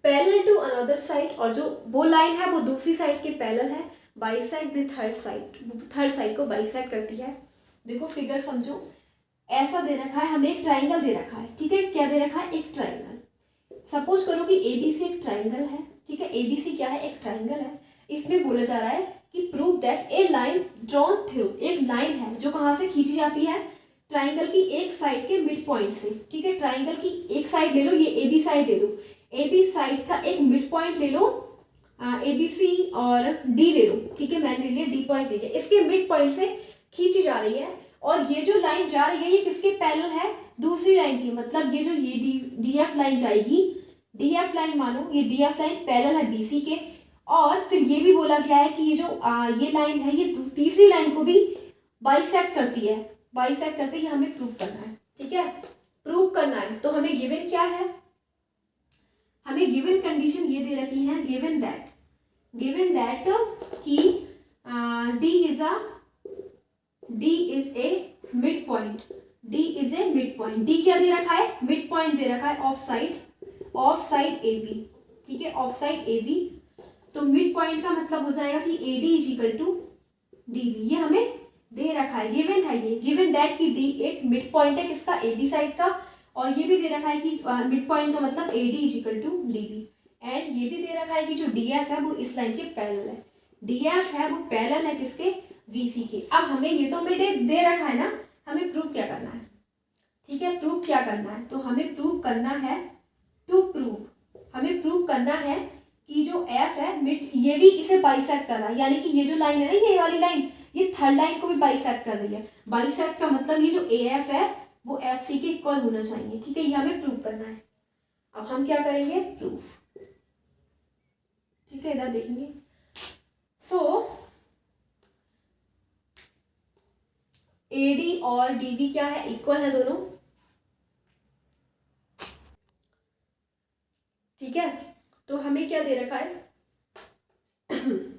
पैरेलल टू अनदर साइड, और जो वो लाइन है वो दूसरी साइड के पैरेलल है, बाइसेक्ट द थर्ड साइड को बाइसेक्ट करती है। देखो फिगर समझो, ऐसा दे रखा है, हमें एक ट्राइंगल दे रखा है, ठीक है, क्या दे रखा है, एक ट्राइंगल। सपोज करो कि एबीसी एक ट्राइंगल है, ठीक है, एबीसी क्या है, एक ट्राइंगल है। इसमें बोला जा रहा है कि prove that A line drawn through, एक लाइन है जो कहाँ से खींची जाती है, ट्राइंगल की एक साइड के मिड पॉइंट से, ठीक है, ट्राइंगल की एक साइड ले लो, ये ए बी साइड ले लो, ए बी साइड का एक मिड पॉइंट ले लो, ए बी सी और डी ले लो, ठीक है, मैंने ले लिया डी पॉइंट ले लिया, इसके मिड पॉइंट से खींची जा रही है, और ये जो लाइन जा रही है ये किसके पैरेलल है, दूसरी लाइन की, मतलब ये जो ये डी एफ लाइन जाएगी, डी एफ लाइन मानो ये डी एफ लाइन पैरेलल है बी सी के, और फिर ये भी बोला गया है कि ये जो ये लाइन है ये तीसरी लाइन को भी बाइसेक्ट करती है, ये हमें प्रूव करना है, ठीक है, प्रूव करना है। तो हमें गिवन क्या है, हमें गिवन कंडीशन ये दे रखी है, गिवन दैट कि D is A mid point, D क्या दे रखा है, मिड पॉइंट दे रखा है ऑफ साइड ए बी, ठीक है, ऑफ साइड ए बी, तो मिड पॉइंट का मतलब हो जाएगा कि A D is equal to D B, ये हमें दे रखा है, गिवन है ये, गिवन दैट कि डी एक मिड पॉइंट है किसका, ए बी साइड का, और ये भी दे रखा है कि मिड पॉइंट का मतलब A D is equal to D B, and ये भी दे रखा है कि जो डी एफ है वो इस लाइन के पैरेलल है, डी एफ है वो पैरेलल है किसके, वी सी के। अब हमें ये तो हमें दे रखा है ना, हमें प्रूव क्या करना है, ठीक है, प्रूव क्या करना है, तो हमें प्रूव करना है, हमें प्रूव करना है कि जो एफ है मिड, ये भी इसे बाइसेक्ट कर रहा है, यानी कि ये जो लाइन है ना, ये वाली लाइन, ये थर्ड लाइन को भी बाइसेक्ट कर रही है, बाइसेक्ट का मतलब ये जो ए एफ है वो एफ सी के इक्वल होना चाहिए, ठीक है, ये हमें प्रूव करना है। अब हम क्या करेंगे, प्रूफ, ठीक है, इधर देखेंगे, सो ए डी और डी बी क्या है, इक्वल है दोनों, ठीक है, तो हमें क्या दे रखा है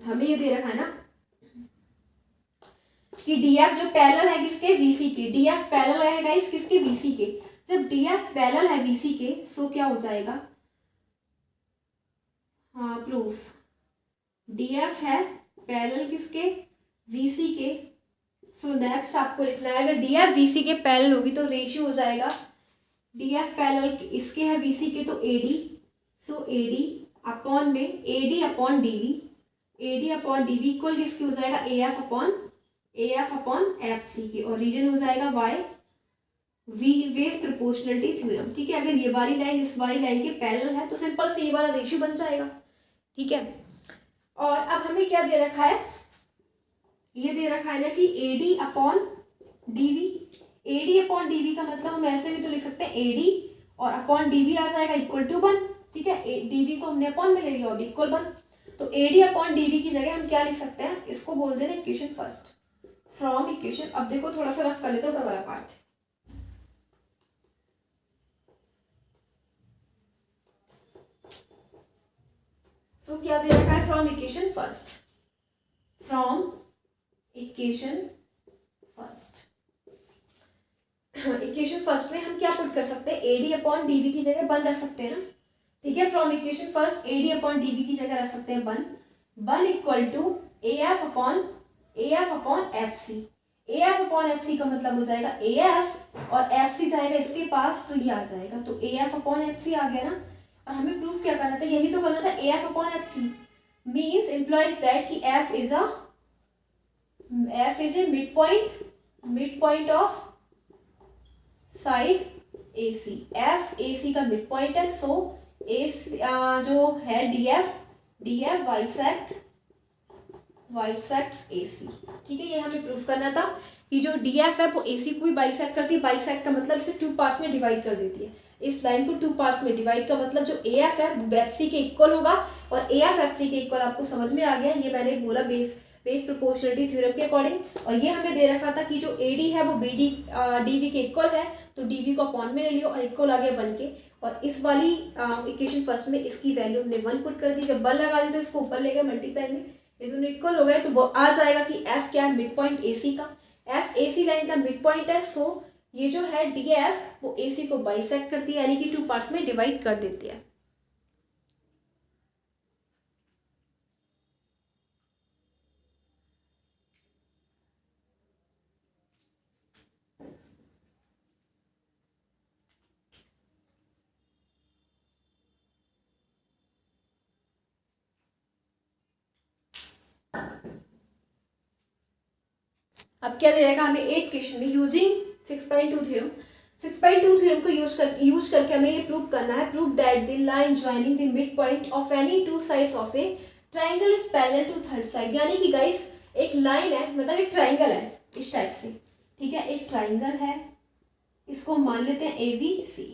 हमें ये दे रखा है ना कि डी एफ जो पैरेलल है किसके, वीसी के, डी एफ पैरेलल है गाइस किसके, वीसी के, जब डी एफ पैरेलल है वीसी के, सो क्या हो जाएगा, हाँ प्रूफ, डी एफ है पैरेलल किसके, वीसी के, सो नेक्स्ट आपको लिखना है, अगर डी एफ वीसी के पैरेलल होगी तो रेशियो हो जाएगा, डी एफ पैरेलल इसके है वीसी के, तो A D, so A D upon में A D upon D B equal किसकी हो जाएगा, A F upon F C के, और रीजन हो जाएगा why we base proportionality theorem, ठीक है, अगर ये वाली लाइन इस वाली लाइन के पैरेलल है तो सिंपल से ये वाला रेशियो बन जाएगा, ठीक है। और अब हमें क्या दे रखा है, ये दे रखा है ना कि A D upon D B का मतलब हम ऐसे भी तो लिख सकते हैं, ए डी और अपॉन डी बी आ जाएगा इक्वल टू 1, ठीक है, डी बी को हमने अपॉन में ले लिया और इक्वल 1, तो A D upon D B की जगह हम क्या लिख सकते हैं, इसको बोल देना इक्वेशन फर्स्ट फ्रॉम इक्वेशन। अब देखो थोड़ा सा रफ कर लेते हैं ऊपर वाला पार्ट, तो क्या दे रखा है, from equation first, equation first में हम क्या पुट कर सकते हैं, AD अपॉन DB की जगह 1 रख सकते हैं ना, ठीक है। From equation first AD upon DB की जगह रख सकते हैं 1 equal to AF upon FC। AF upon FC का मतलब हो जाएगा AF और FC जाएगा इसके पास तो ये आ जाएगा, तो AF अपॉन FC आ गया ना। और हमें प्रूफ क्या करना था, यही तो करना था, AF upon FC means employees that कि F is a mid point of side AC। F AC का मिड पॉइंट है, सो AC जो है DF बाइसेक्ट AC, ठीक है। ये हमें प्रूफ करना था कि जो DF है वो AC को भी बाइसेक्ट करती है। बाइसेक्ट का मतलब इसे 2 पार्ट्स में डिवाइड कर देती है। इस लाइन को 2 पार्ट्स में डिवाइड का मतलब जो AF है FC के इक्वल होगा और AF FC के इक्वल। आपको समझ में आ गया, ये मैंने बोला बेस प्रोपोर्शनलिटी थ्योरम के अकॉर्डिंग। और ये हमें दे रखा था कि जो AD है वो DB के इक्वल है, तो DB को अपॉन में ले लियो और इक्वल आ गया 1 के। और इस वाली इक्वेशन फर्स्ट में इसकी वैल्यू हमने 1 पुट कर दी। जब 1 लगा दी तो इसको ऊपर ले गए मल्टीप्लाई में, ये दोनों इक्वल हो गए, तो वो आ जाएगा कि F क्या है, मिड पॉइंट AC का। F AC लाइन का मिड पॉइंट है, सो ये जो है DF वो AC को बाइसेक्ट करती है, यानी कि 2 पार्ट्स में डिवाइड कर देती है। अब क्या दे रहेगा हमें 8 क्वेश्चन में, यूजिंग 6.2 थ्योरम। 6.2 थ्योरम को यूज करके हमें ये प्रूव करना है, prove that the line joining the mid point of any 2 sides of a triangle is parallel to third side. यानी कि गाइस एक लाइन है, मतलब एक ट्राइंगल है इस टाइप से, ठीक है। एक ट्राइंगल है, इसको मान लेते हैं ABC।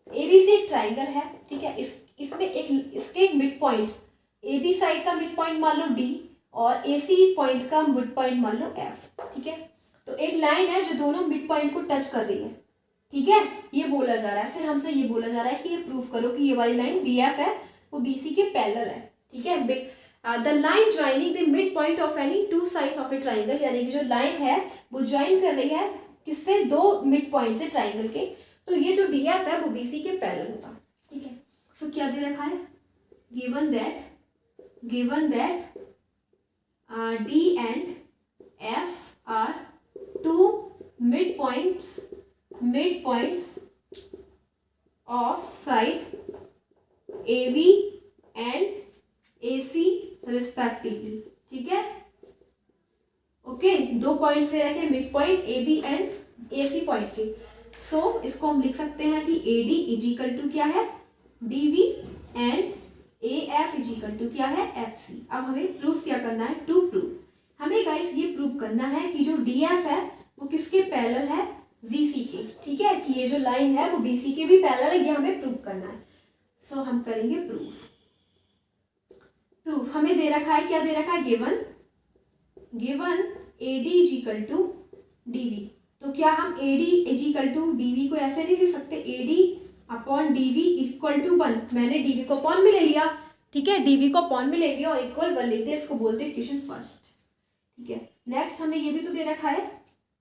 ABC एक ट्राइंगल है, ठीक है। इसमें इसके एक मिड पॉइंट, AB साइड का मिड पॉइंट मान लो D और AC पॉइंट का मिड पॉइंट मान लो F, ठीक है। तो एक लाइन है जो दोनों मिड पॉइंट को टच कर रही है, ठीक है, ये बोला जा रहा है। फिर हमसे ये बोला जा रहा है कि ये प्रूफ करो कि ये वाली लाइन DF है वो BC के पैरेलल है, ठीक है। The line joining the mid point of any 2 sides of a triangle, यानी कि जो लाइन है वो ज्वाइन कर रही है किससे, 2 मिड पॉइंट से ट्राइंगल के, तो ये जो DF है वो BC के पैरेलल होगा, ठीक है। तो क्या दे रखा है, given that D and F are 2 midpoints of side AB and AC respectively, ठीक है। ओके, 2 पॉइंट्स दे रखे हैं, mid point AB and AC point के। सो इसको हम लिख सकते हैं कि AD इजिकल टू क्या है, DV and AF is equal to क्या है, FC। अब हमें प्रूफ क्या करना है, टू प्रूफ हमें गाइस ये प्रूव करना है कि जो DF है वो किसके पैरेलल है, VC के, ठीक है, कि ये जो लाइन है वो BC के भी पैरेलल है, ये हमें प्रूव करना है। सो हम करेंगे प्रूफ हमें दे रखा है, क्या दे रखा है, given AD is equal to DV। तो क्या हम AD इजिकल टू DV को ऐसे नहीं लिख सकते, AD upon DV equal to 1। मैंने DV को अपॉन में ले लिया, ठीक है, DV को अपॉन में ले लिया और इक्वल 1 लिख दिया, इसको बोलते हैं इक्वेशन फर्स्ट, ठीक है। नेक्स्ट हमें ये भी तो दे रखा है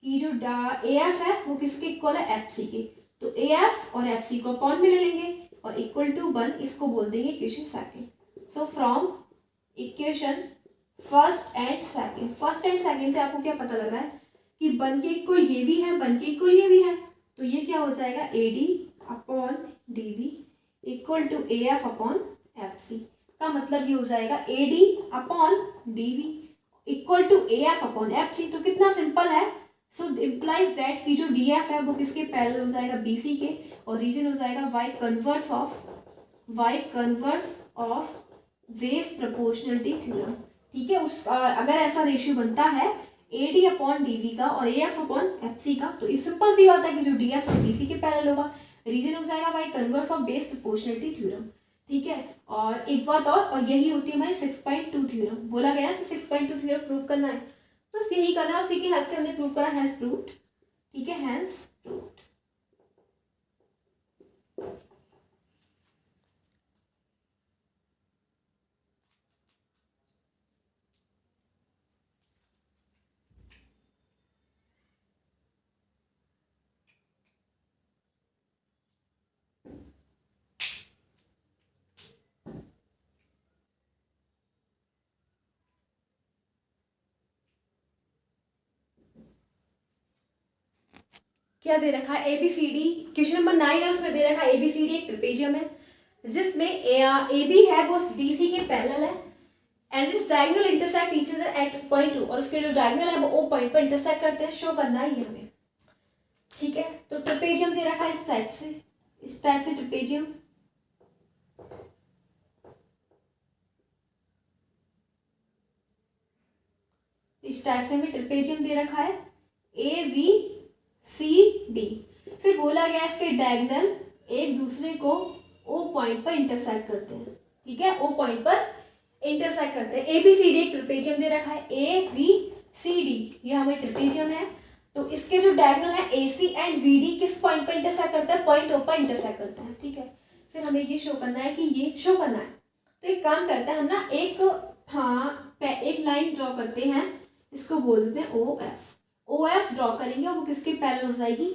कि जो AF है वो किसके इक्वल है, FC के, तो AF और FC को अपॉन में ले लेंगे और इक्वल टू 1, इसको बोल देंगे equation second. So from equation first and second से आपको क्या पता लग रहा है कि 1 के इक्वल ये भी है, 1 के इक्वल ये भी है, तो ये क्या हो जाएगा, AD upon DV equal to AF upon FC। का मतलब ये हो जाएगा AD upon DV equal to AF upon FC। तो कितना सिंपल है। सो इम्प्लाइज दैट कि जो DF है वो किसके पैरेलल हो जाएगा, BC के, और रीजन हो जाएगा y converse of base proportionality theorem, ठीक है। अगर ऐसा रेशियो बनता है AD अपॉन DV का और AF अपॉन FC का, तो इस सिंपल सी बात है कि जो DF है BC के पैरेलल होगा, रीजन हो जाएगा y converse of base proportionality theorem, ठीक है। और एक बात और यही होती है हमारी 6.2 थ्योरम। बोला गया ना 6.2 थ्योरम प्रूव करना है, बस यही करना है, उसी की हेल्प से हमने प्रूव करा, हैज प्रूव्ड, ठीक है, हैज प्रूव्ड। क्या दे रखा है, ABCD। क्वेश्चन नंबर 9 है, उसमें दे रखा है ABCD एक ट्रेपेजियम है जिसमें AB है वो DC के पैरेलल है and its diagonal intersect each other at point 2, और उसके जो डायगोनल है वो O पॉइंट पर इंटरसेक्ट करते हैं, शो करना है ये हमें। ठीक है, तो ट्रेपेजियम दे रखा है इस टाइप से ट्रेपेजियम। इस टाइप से हमें ट्रेपेजियम दे रखा है ABCD। फिर बोला गया इसके डायगोनल एक दूसरे को O पॉइंट पर इंटरसेक्ट करते हैं। ठीक है, O पॉइंट पर इंटरसेक्ट करते हैं। ABCD एक ट्रेपेजियम दे रखा है, ABCD ये हमें ट्रेपेजियम है, तो इसके जो डायगोनल है AC एंड VD किस पॉइंट पर इंटरसेक्ट करता है, पॉइंट O पर इंटरसेक्ट करता है। ठीक है, फिर हमें ये शो करना है कि ये शो करना है। तो एक काम करते हैं हम ना, एक लाइन ड्रॉ करते हैं, इसको बोल देते हैं OF ड्रॉ करेंगे और वो किसके पैरेलल हो जाएगी,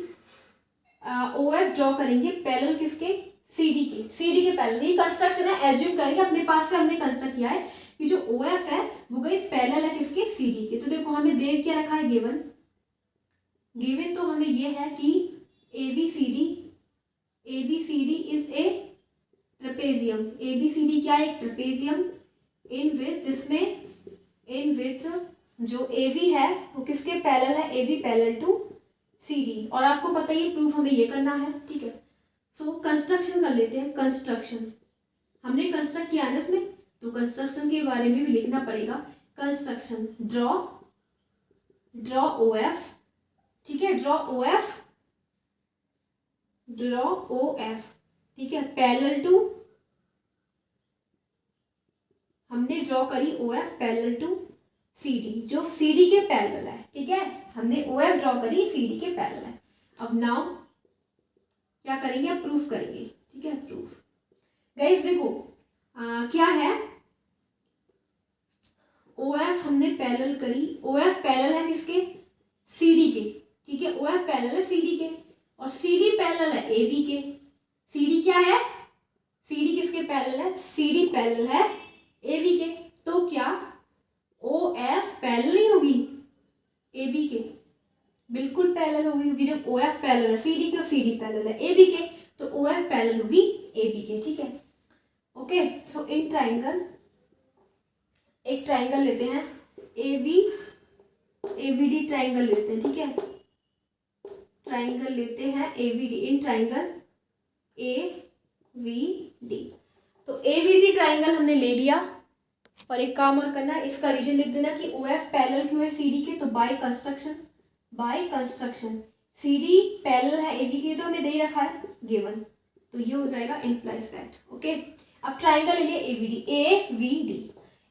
OF ड्रॉ करेंगे पैरेलल किसके, CD के पैरेलल। ये कंस्ट्रक्शन है, एज्यूम करेंगे अपने पास से हमने कंस्ट्रक्ट किया है कि जो OF है वो गई पैरेलल है किसके, CD के। तो देखो हमें दे क्या रखा है, गिवन तो हमें ये है कि ABCD is a trapezium. ABCD क्या है, एक ट्रेपेजियम इन विच जो AB है वो किसके पैरेलल है, AB पैरेलल टू CD। और आपको पता ही प्रूफ हमें ये करना है। ठीक है, सो कंस्ट्रक्शन कर लेते हैं। कंस्ट्रक्शन हमने कंस्ट्रक्ट किया है ना इसमें, तो कंस्ट्रक्शन के बारे में भी लिखना पड़ेगा। Construction draw OF। ठीक है, ड्रॉ OF। ठीक है, पैरेलल टू, हमने ड्रॉ करी OF पैरेलल टू CD, जो CD के पैरेलल है। ठीक है, हमने OF ड्रॉ करी CD के पैरेलल है। अब नाउ क्या करेंगे, अब प्रूफ करेंगे। ठीक है, प्रूफ गाइस देखो क्या है, OF हमने पैरेलल करी, OF पैरेलल है किसके, CD के। ठीक है, OF पैरेलल है CD के और CD पैरेलल है AB के। CD क्या है, CD किसके पैरेलल है, CD पैरेलल है AB के। तो क्या OF पैरेलल नहीं होगी AB के, बिल्कुल पैरेलल होगी। जब OF पैरेलल है CD के और CD पैरेलल है AB के, तो OF पैरेलल होगी AB के। ठीक है, ओके। सो इन ट्राइंगल, एक ट्राइंगल लेते हैं ABD ट्राइंगल लेते हैं। ठीक है, ट्राइंगल लेते हैं ABD, इन ट्राइंगल AVD। तो AVD ट्राइंगल हमने ले लिया और एक काम और करना है, इसका रीजन लिख देना कि OF पैरेलल क्यों है CD के, तो बाय कंस्ट्रक्शन CD पैरेलल है AB के, तो हमें दे रखा है गिवन, तो ये हो जाएगा इम्प्लाइज दैट। ओके, अब ट्राइंगल ले लिए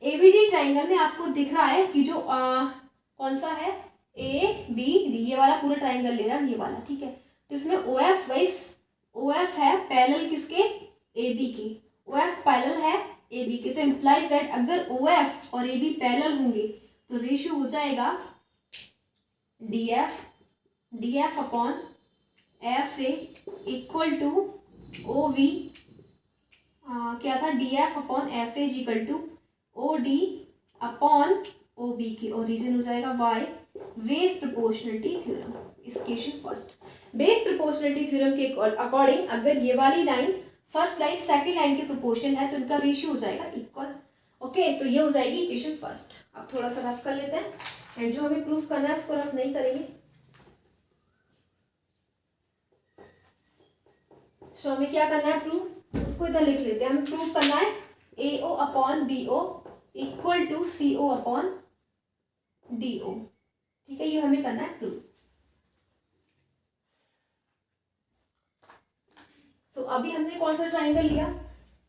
AVD ट्राइंगल में आपको दिख रहा है कि जो कौन सा है, ABD, ये वाला पूरा ट्राइंगल ले रहा है, ये वाला। ठीक है, तो इसमें OF है पैरेलल किसके, AB के। OF पैरेलल है AB के, तो इम्प्लाइज दैट अगर OF और AB पैरेलल होंगे तो रेशियो हो जाएगा DF upon FA equal to OV। क्या था, DF upon FA is equal to OD upon OB की, और रीजन हो जाएगा Y बेस प्रोपोर्शनलिटी थ्योरम। इस question first base proportionality theorem के अकॉर्डिंग अगर ये वाली line first line second line के प्रोपोर्शनल है तो इनका रेशियो हो जाएगा इक्वल। ओके, तो ये हो जाएगी क्वेश्चन फर्स्ट। अब थोड़ा सा रफ कर लेते हैं एंड जो हमें प्रूफ करना है उसको रफ नहीं करेंगे। सो हमें क्या करना है, प्रूफ, उसको इधर लिख लेते हैं। हमें प्रूफ करना है AO upon BO equal to CO upon DO। ठीक है, ये हमें करना है प्रूफ। सो अभी हमने कौन सा ट्राइंगल लिया,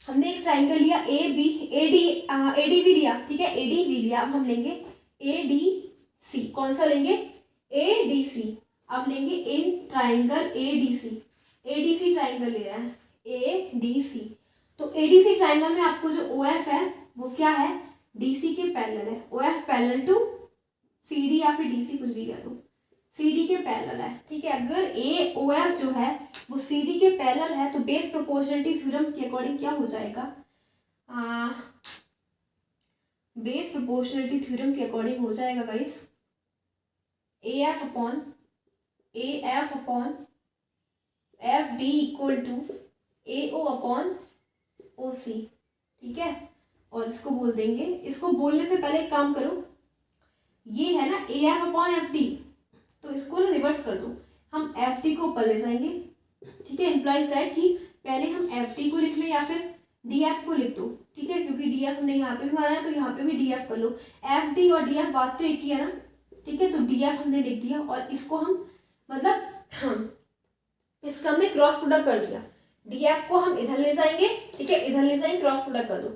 हमने एक ट्राइंगल लिया ADB लिया। ठीक है, ADB लिया। अब हम लेंगे ADC। कौन सा लेंगे, ADC। अब लेंगे इन ट्राइंगल ADC ट्राइंगल ले रहा है ADC। तो ADC ट्राइंगल में आपको जो OF है वो क्या है, DC के पैरेलल है। OF पैरेलल टू CD या फिर DC, कुछ भी कह दो, CD के पैरेलल है। ठीक है, अगर OF जो है वो CD के पैरेलल है तो बेस प्रोपोर्शनलिटी थ्योरम के अकॉर्डिंग क्या हो जाएगा, बेस प्रोपोर्शनलिटी थ्योरम के अकॉर्डिंग हो जाएगा guys AF upon A F upon F D equal to A O upon O C, ठीक है। और इसको बोल देंगे, इसको बोलने से पहले एक काम करो, ये है ना ए एफ अपॉन एफ डी, तो इसको ना रिवर्स कर दो, हम एफ डी को ऊपर ले जाएंगे, ठीक है। इम्प्लाइज दैट कि पहले हम एफ डी को लिख लें या फिर डी एफ को लिख दो, ठीक है, क्योंकि डी एफ हमने यहाँ पे भी मारा है तो यहाँ पे भी डी एफ कर लो। एफ डी और डी एफ बात तो एक ही है ना, ठीक है। तो डी एफ हमने लिख दिया और इसको हम मतलब इसका हमने क्रॉस प्रोडक्ट कर दिया। डी एफ को हम इधर ले जाएंगे, ठीक है, इधर ले जाएंगे, क्रॉस प्रोडक्ट कर दो,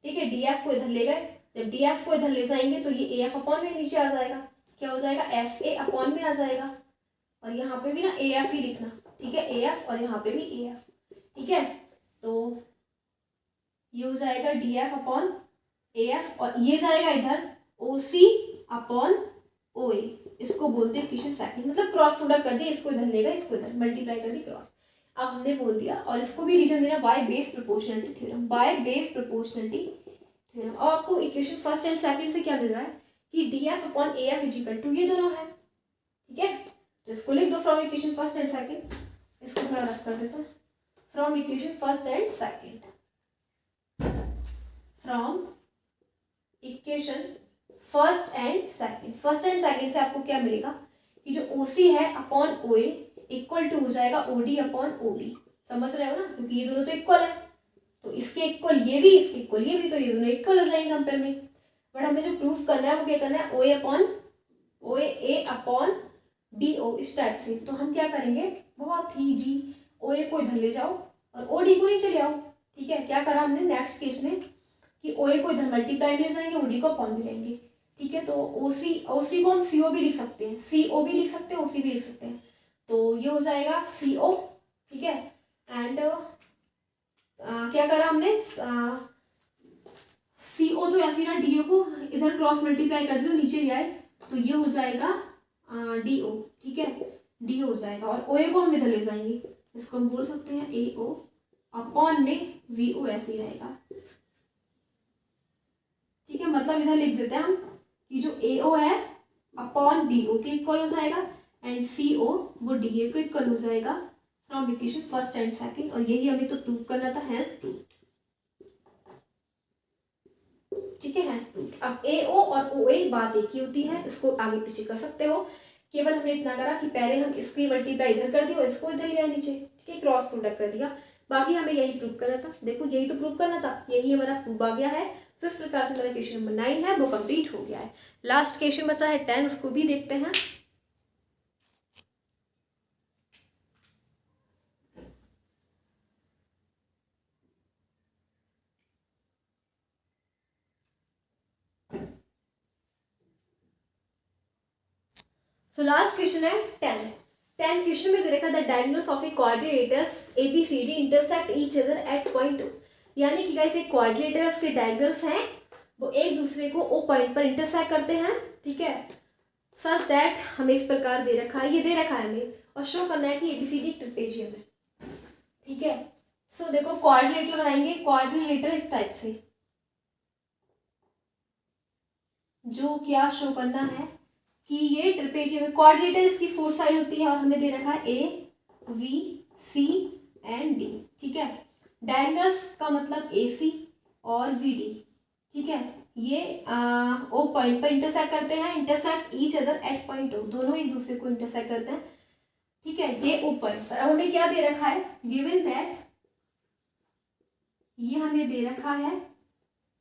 ठीक है। डी एफ को इधर ले गए, जब डी एफ को इधर ले जाएंगे तो ये ए एफ अपॉन में नीचे आ जाएगा, क्या हो जाएगा, एफ ए अपॉन में आ जाएगा। और यहाँ पे भी ना ए एफ ही लिखना, ठीक है, ए एफ, और यहाँ पे भी ए एफ, ठीक है। तो ये हो जाएगा D F upon A F, और ये जाएगा इधर ओ सी अपॉन ओ ए, इसको बोलते हैं इक्वेशन सेकंड, मतलब क्रॉस प्रोडक्ट कर दिया, इसको इधर लेगा, इसको इधर मल्टीप्लाई कर दी क्रॉस। अब हमने बोल दिया, और इसको भी रीजन देना by base proportionality theorem, by base proportionality theorem. और आपको इक्वेशन फर्स्ट एंड सेकंड से क्या मिल रहा है कि D F upon A F is equal to ये दोनों है, ठीक है। तो इसको लिख दो from equation first and second, इसको थोड़ा रफ कर देता है, from equation first and second, from equation first and second. First and second से आपको क्या मिलेगा कि जो ओ सी है upon O A equal to हो जाएगा O D upon O B, समझ रहे हो ना, क्योंकि ये दोनों तो इक्वल है, तो इसके इक्वल ये भी, इसके इक्वल ये भी, तो ये दोनों इक्वल हो जाएंगे कंपेयर में। बट हमें जो प्रूफ करना है वो क्या करना है, ओ A upon O A upon D ओ, इस टाइप से। तो हम क्या करेंगे, बहुत ही जी, ओ ए को इधर ले जाओ और ओ डी को नीचे ले आओ, ठीक है। क्या करा हमने नेक्स्ट केस में कि ओ ए को इधर मल्टीप्लाई ले जाएंगे, ओ डी को अपॉन भी रहेंगे, ठीक है। तो ओ सी को हम सी ओ भी लिख सकते हैं, सी ओ भी लिख सकते हैं, ओ सी भी लिख सकते हैं, तो ये हो जाएगा सी ओ, ठीक है। एंड क्या करा हमने, सी ओ तो ऐसे ना डी ओ को इधर क्रॉस मल्टीप्लाई कर दे तो नीचे ले आए, तो ये हो जाएगा डी ओ, ठीक है, डी हो जाएगा। और ओ ए को हम इधर ले जाएंगे, इसको हम बोल सकते हैं ए ओ अपॉन में वी ओ, ऐसे ही रहेगा, ठीक है। मतलब इधर लिख देते हैं हम कि जो ए ओ है अपॉन डी ओ के इक्वल हो जाएगा, एंड सी ओ वो डी ए को इक्वल हो जाएगा from equation first and second. और यही हमें तो प्रूव करना था, हैज प्रूव्ड, ठीक है, हैज प्रूव्ड। अब ए ओ और ओ ए बात एक ही होती है, इसको आगे पीछे कर सकते हो, केवल हमने इतना करा कि पहले हम इसकी मल्टीप्लाई इधर कर दी और इसको इधर लिया नीचे, ठीक है, क्रॉस प्रोडक्ट कर दिया। बाकी हमें यही प्रूव करना था, देखो यही तो प्रूव करना था, यही हमारा प्रूव आ गया है। तो इस प्रकार से मेरा क्वेश्चन नंबर 9 है वो कंप्लीट हो गया है। लास्ट क्वेश्चन बचा है 10, उसको भी देखते हैं। सो लास्ट क्वेश्चन है 10 क्वेश्चन में दे रखा the diagonals of a quadrilaterals ABCD intersect each other at point 2, यानी कि गाइस एक क्वाड्रिलेटर उसके डायगोनल्स हैं वो एक दूसरे को ओ पॉइंट पर इंटरसेक्ट करते हैं, ठीक है। सच दैट हमें इस प्रकार दे रखा है, ये दे रखा है हमें, और शो करना है कि ABCD ट्रिपेजियम है, ठीक है। सो देखो क्वाड्रिलेटर बनाएंगे, क्वाड्रिलेटर इस टाइप से, जो क्या शो करना है कि ये ट्रिपेजियम, क्वाड्रिलेटर इसकी 4 साइड होती है और हमें दे रखा है A V C and D, ठीक है। डायगोनल्स का मतलब AC और VD, ठीक है, ये ओ पॉइंट पर इंटरसेक्ट करते हैं, intersect each other at point O, दोनों एक दूसरे को इंटरसेक्ट करते हैं, ठीक है, ये ओ पॉइंट पर। अब हमें क्या दे रखा है, गिवन दैट ये हमें दे रखा है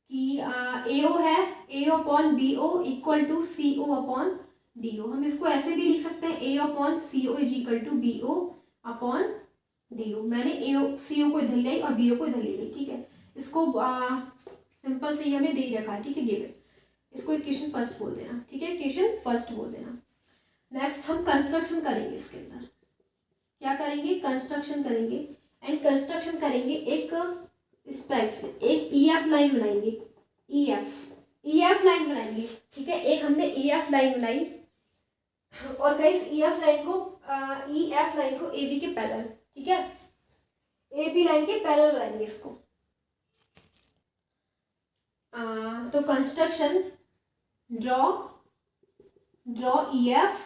कि AO है, AO upon BO equal to CO upon DO। हम इसको ऐसे भी लिख सकते हैं, A upon CO is equal to BO upon DO। मैंने CO को इधर ले और BO को इधर ले ली, ठीक है। इसको सिंपल से ही हमें दे ही रखा है, ठीक है, गिवन। इसको इक्वेशन फर्स्ट बोल देना, ठीक है, इक्वेशन फर्स्ट बोल देना। नेक्स्ट हम कंस्ट्रक्शन करेंगे, इसके अंदर क्या करेंगे, कंस्ट्रक्शन करेंगे, एंड कंस्ट्रक्शन करेंगे एक इस टाइप से, एक EF लाइन बनाएंगे, EF लाइन बनाएंगे, ठीक है। एक हमने EF लाइन बनाई, और गाइस EF लाइन को AB के पैरेलल, ठीक है, AB लाइन के पैरेलल बनाएंगे इसको। तो construction draw EF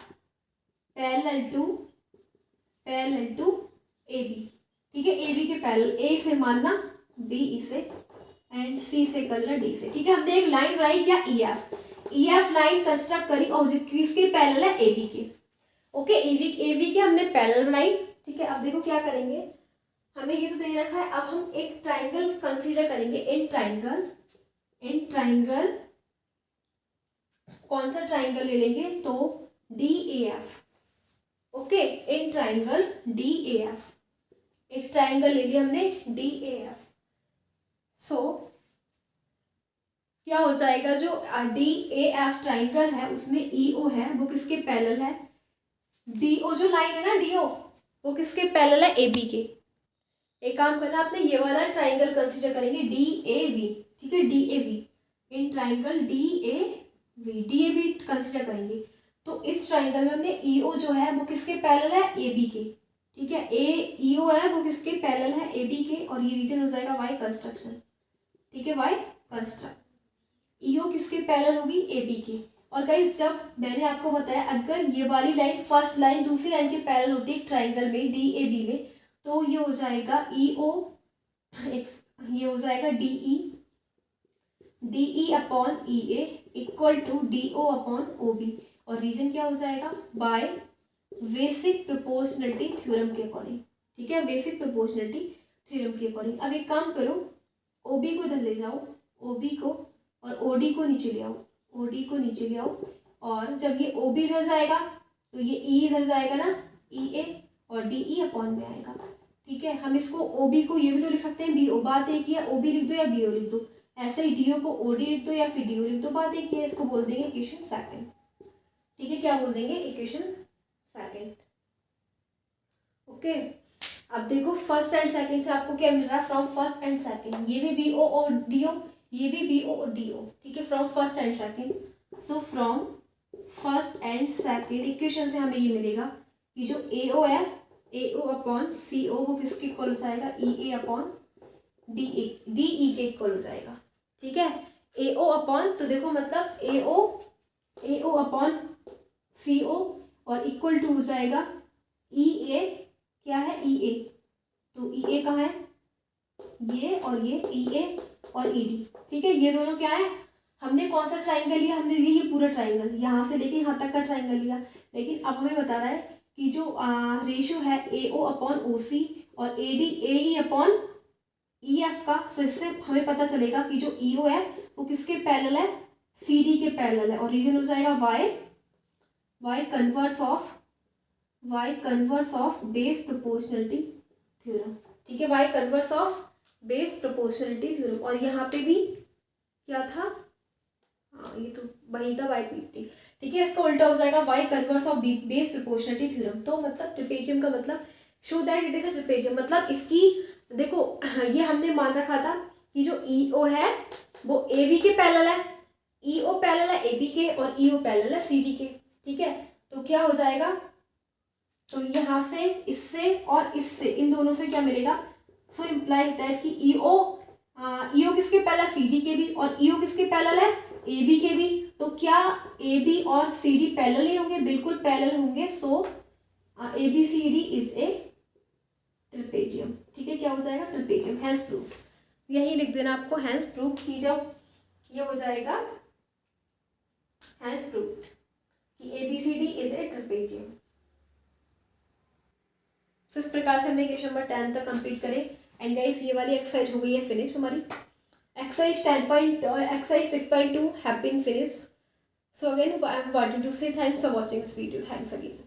parallel to parallel to A B, ठीक है, ए बी के पैरेलल, ए से मानना, बी इसे, एंड सी से करना डी से, ठीक है। हमने एक लाइन ड्राई किया ई एफ लाइन कंस्ट्रक्ट करी और किसके पैरेलल है, ए बी के, ओके, ए बी के हमने पैरेलल बनाई, ठीक है। अब देखो क्या करेंगे, हमें ये तो दे रखा है, अब हम एक ट्राइंगल कंसीडर करेंगे, इन ट्राइंगल कौन सा ट्राइंगल ले लेंगे, तो D A F, okay, in triangle D A F, एक ट्राइंगल ले लिया हमने डी ए एफ। सो क्या हो जाएगा, जो डी ए एफ ट्राइंगल है उसमें ई ओ है, वो किसके पैरेलल है, डी ओ जो लाइन है ना, डी ओ, वो किसके पैरेलल है, ए बी के। एक काम करना आपने, ये वाला ट्राइंगल कंसीडर करेंगे डी ए वी, ठीक है, D A V, in triangle D A V consider करेंगे। तो इस ट्राइंगल में हमने ई ओ जो है वो किसके पैरेलल है, ए बी के, ठीक है, ई ओ है वो किसके पैरेलल है, ए बी के, और ये रीजन हो जाएगा वाई कंस्ट्रक्शन, ठीक है, वाई कंस्ट्रक्ट, ई ओ किसके पैरेलल होगी, ए बी के। और गाइस जब मैंने आपको बताया अगर ये वाली लाइन फर्स्ट लाइन दूसरी लाइन के पैरेलल होती है ट्राइंगल में डी ए बी में, तो ये हो जाएगा ई ओ, ये हो जाएगा D E upon E A equal to D O upon O B, और रीजन क्या हो जाएगा, बाय बेसिक प्रोपोर्शनलिटी थ्योरम के अकॉर्डिंग, ठीक है, बेसिक प्रोपोर्शनलिटी थ्योरम के अकॉर्डिंग। अब एक काम करो, ओ बी को इधर ले जाओ, ओ बी को, और ओ डी को नीचे ले आओ, ओ डी को नीचे ले आओ, और जब ये ओ बी इधर जाएगा तो ये ई इधर जाएगा ना, ई ए, और डी ई अपॉन में आएगा, ठीक है। हम इसको ओ बी को ये भी तो लिख सकते हैं बी ओ, बात एक ही है, ओ बी लिख दो या बी ओ लिख दो, ऐसे ही डी ओ को ओ डी लिख दो या फिर डी ओ लिख दो, बात एक ही है। इसको बोल देंगे इक्वेशन सेकंड, ठीक है, क्या बोल देंगे, इक्वेशन सेकंड, ओके। अब देखो फर्स्ट एंड सेकंड से आपको क्या मिल रहा है, फ्रॉम फर्स्ट एंड सेकंड, ये भी बी ओ और डी ओ, ये भी बी ओ और डी ओ, ठीक है, from first and second. So from first and second equation से हमें ये मिलेगा कि जो ए ओ है, ए ओ अपॉन सी ओ वो किसके इक्वल हो जाएगा, ई ए अपॉन डी ई के इक्वल हो जाएगा, ठीक है। ए ओ अपॉन, तो देखो मतलब ए ओ अपॉन सी ओ, और इक्वल टू हो जाएगा ई ए, क्या है, ई ए, तो ई ए कहाँ है, ये और ये ई ए और ई डी, ठीक है। ये दोनों क्या है, हमने कौन सा ट्राइंगल लिया, हमने लिया ये पूरा ट्राइंगल, यहाँ से लेके यहाँ तक का ट्राइंगल लिया, लेकिन अब हमें बता रहा है कि जो रेशियो है ए ओ अपॉन ओ सी और A D A E upon E F का, सो इससे हमें पता चलेगा कि जो ई ओ है वो किसके पैरेलल है, सी डी के पैरेलल है, और रीजन हो जाएगा Y converse of base proportionality theorem, ठीक है, by converse of base proportionality theorem. और यहाँ पे भी क्या था, हाँ ये तो वही था वाई पी टी, ठीक है, इसका उल्टा हो जाएगा Y converse of base proportionality theorem. तो मतलब ट्रेपेजियम का मतलब show that it is a trapezium, मतलब इसकी देखो ये हमने मान रखा था कि जो ई ओ है वो ए बी के पैरेलल है, ई ओ पैरेलल है ए बी के, और ई ओ पैरेलल है सी डी के, ठीक है। तो क्या हो जाएगा, तो यहाँ से इससे और इससे इन दोनों से क्या मिलेगा, सो इम्प्लाइज दैट कि ई ओ किसके पैरेलल, सी डी के भी, और ई ओ किसके पैरेलल है, ए बी के भी। तो क्या ए बी और सी डी पैरेलल ही होंगे, बिल्कुल पैरेलल होंगे। So A B C D is a trapezium, ठीक है, क्या हो जाएगा, ट्रेपेजियम, हैंस प्रूफ, यही लिख देना आपको, हैंस प्रूफ की जब ये हो जाएगा हैंस प्रूफ कि A B C D is a trapezium. तो इस प्रकार से हमने क्वेश्चन नंबर 10 तक कंप्लीट करें। एंड गाइस ये वाली एक्सरसाइज हो गई है फिनिश हमारी, exercise 6.2 have been finish. So again I am wanting to say thanks for watching this video, thanks again.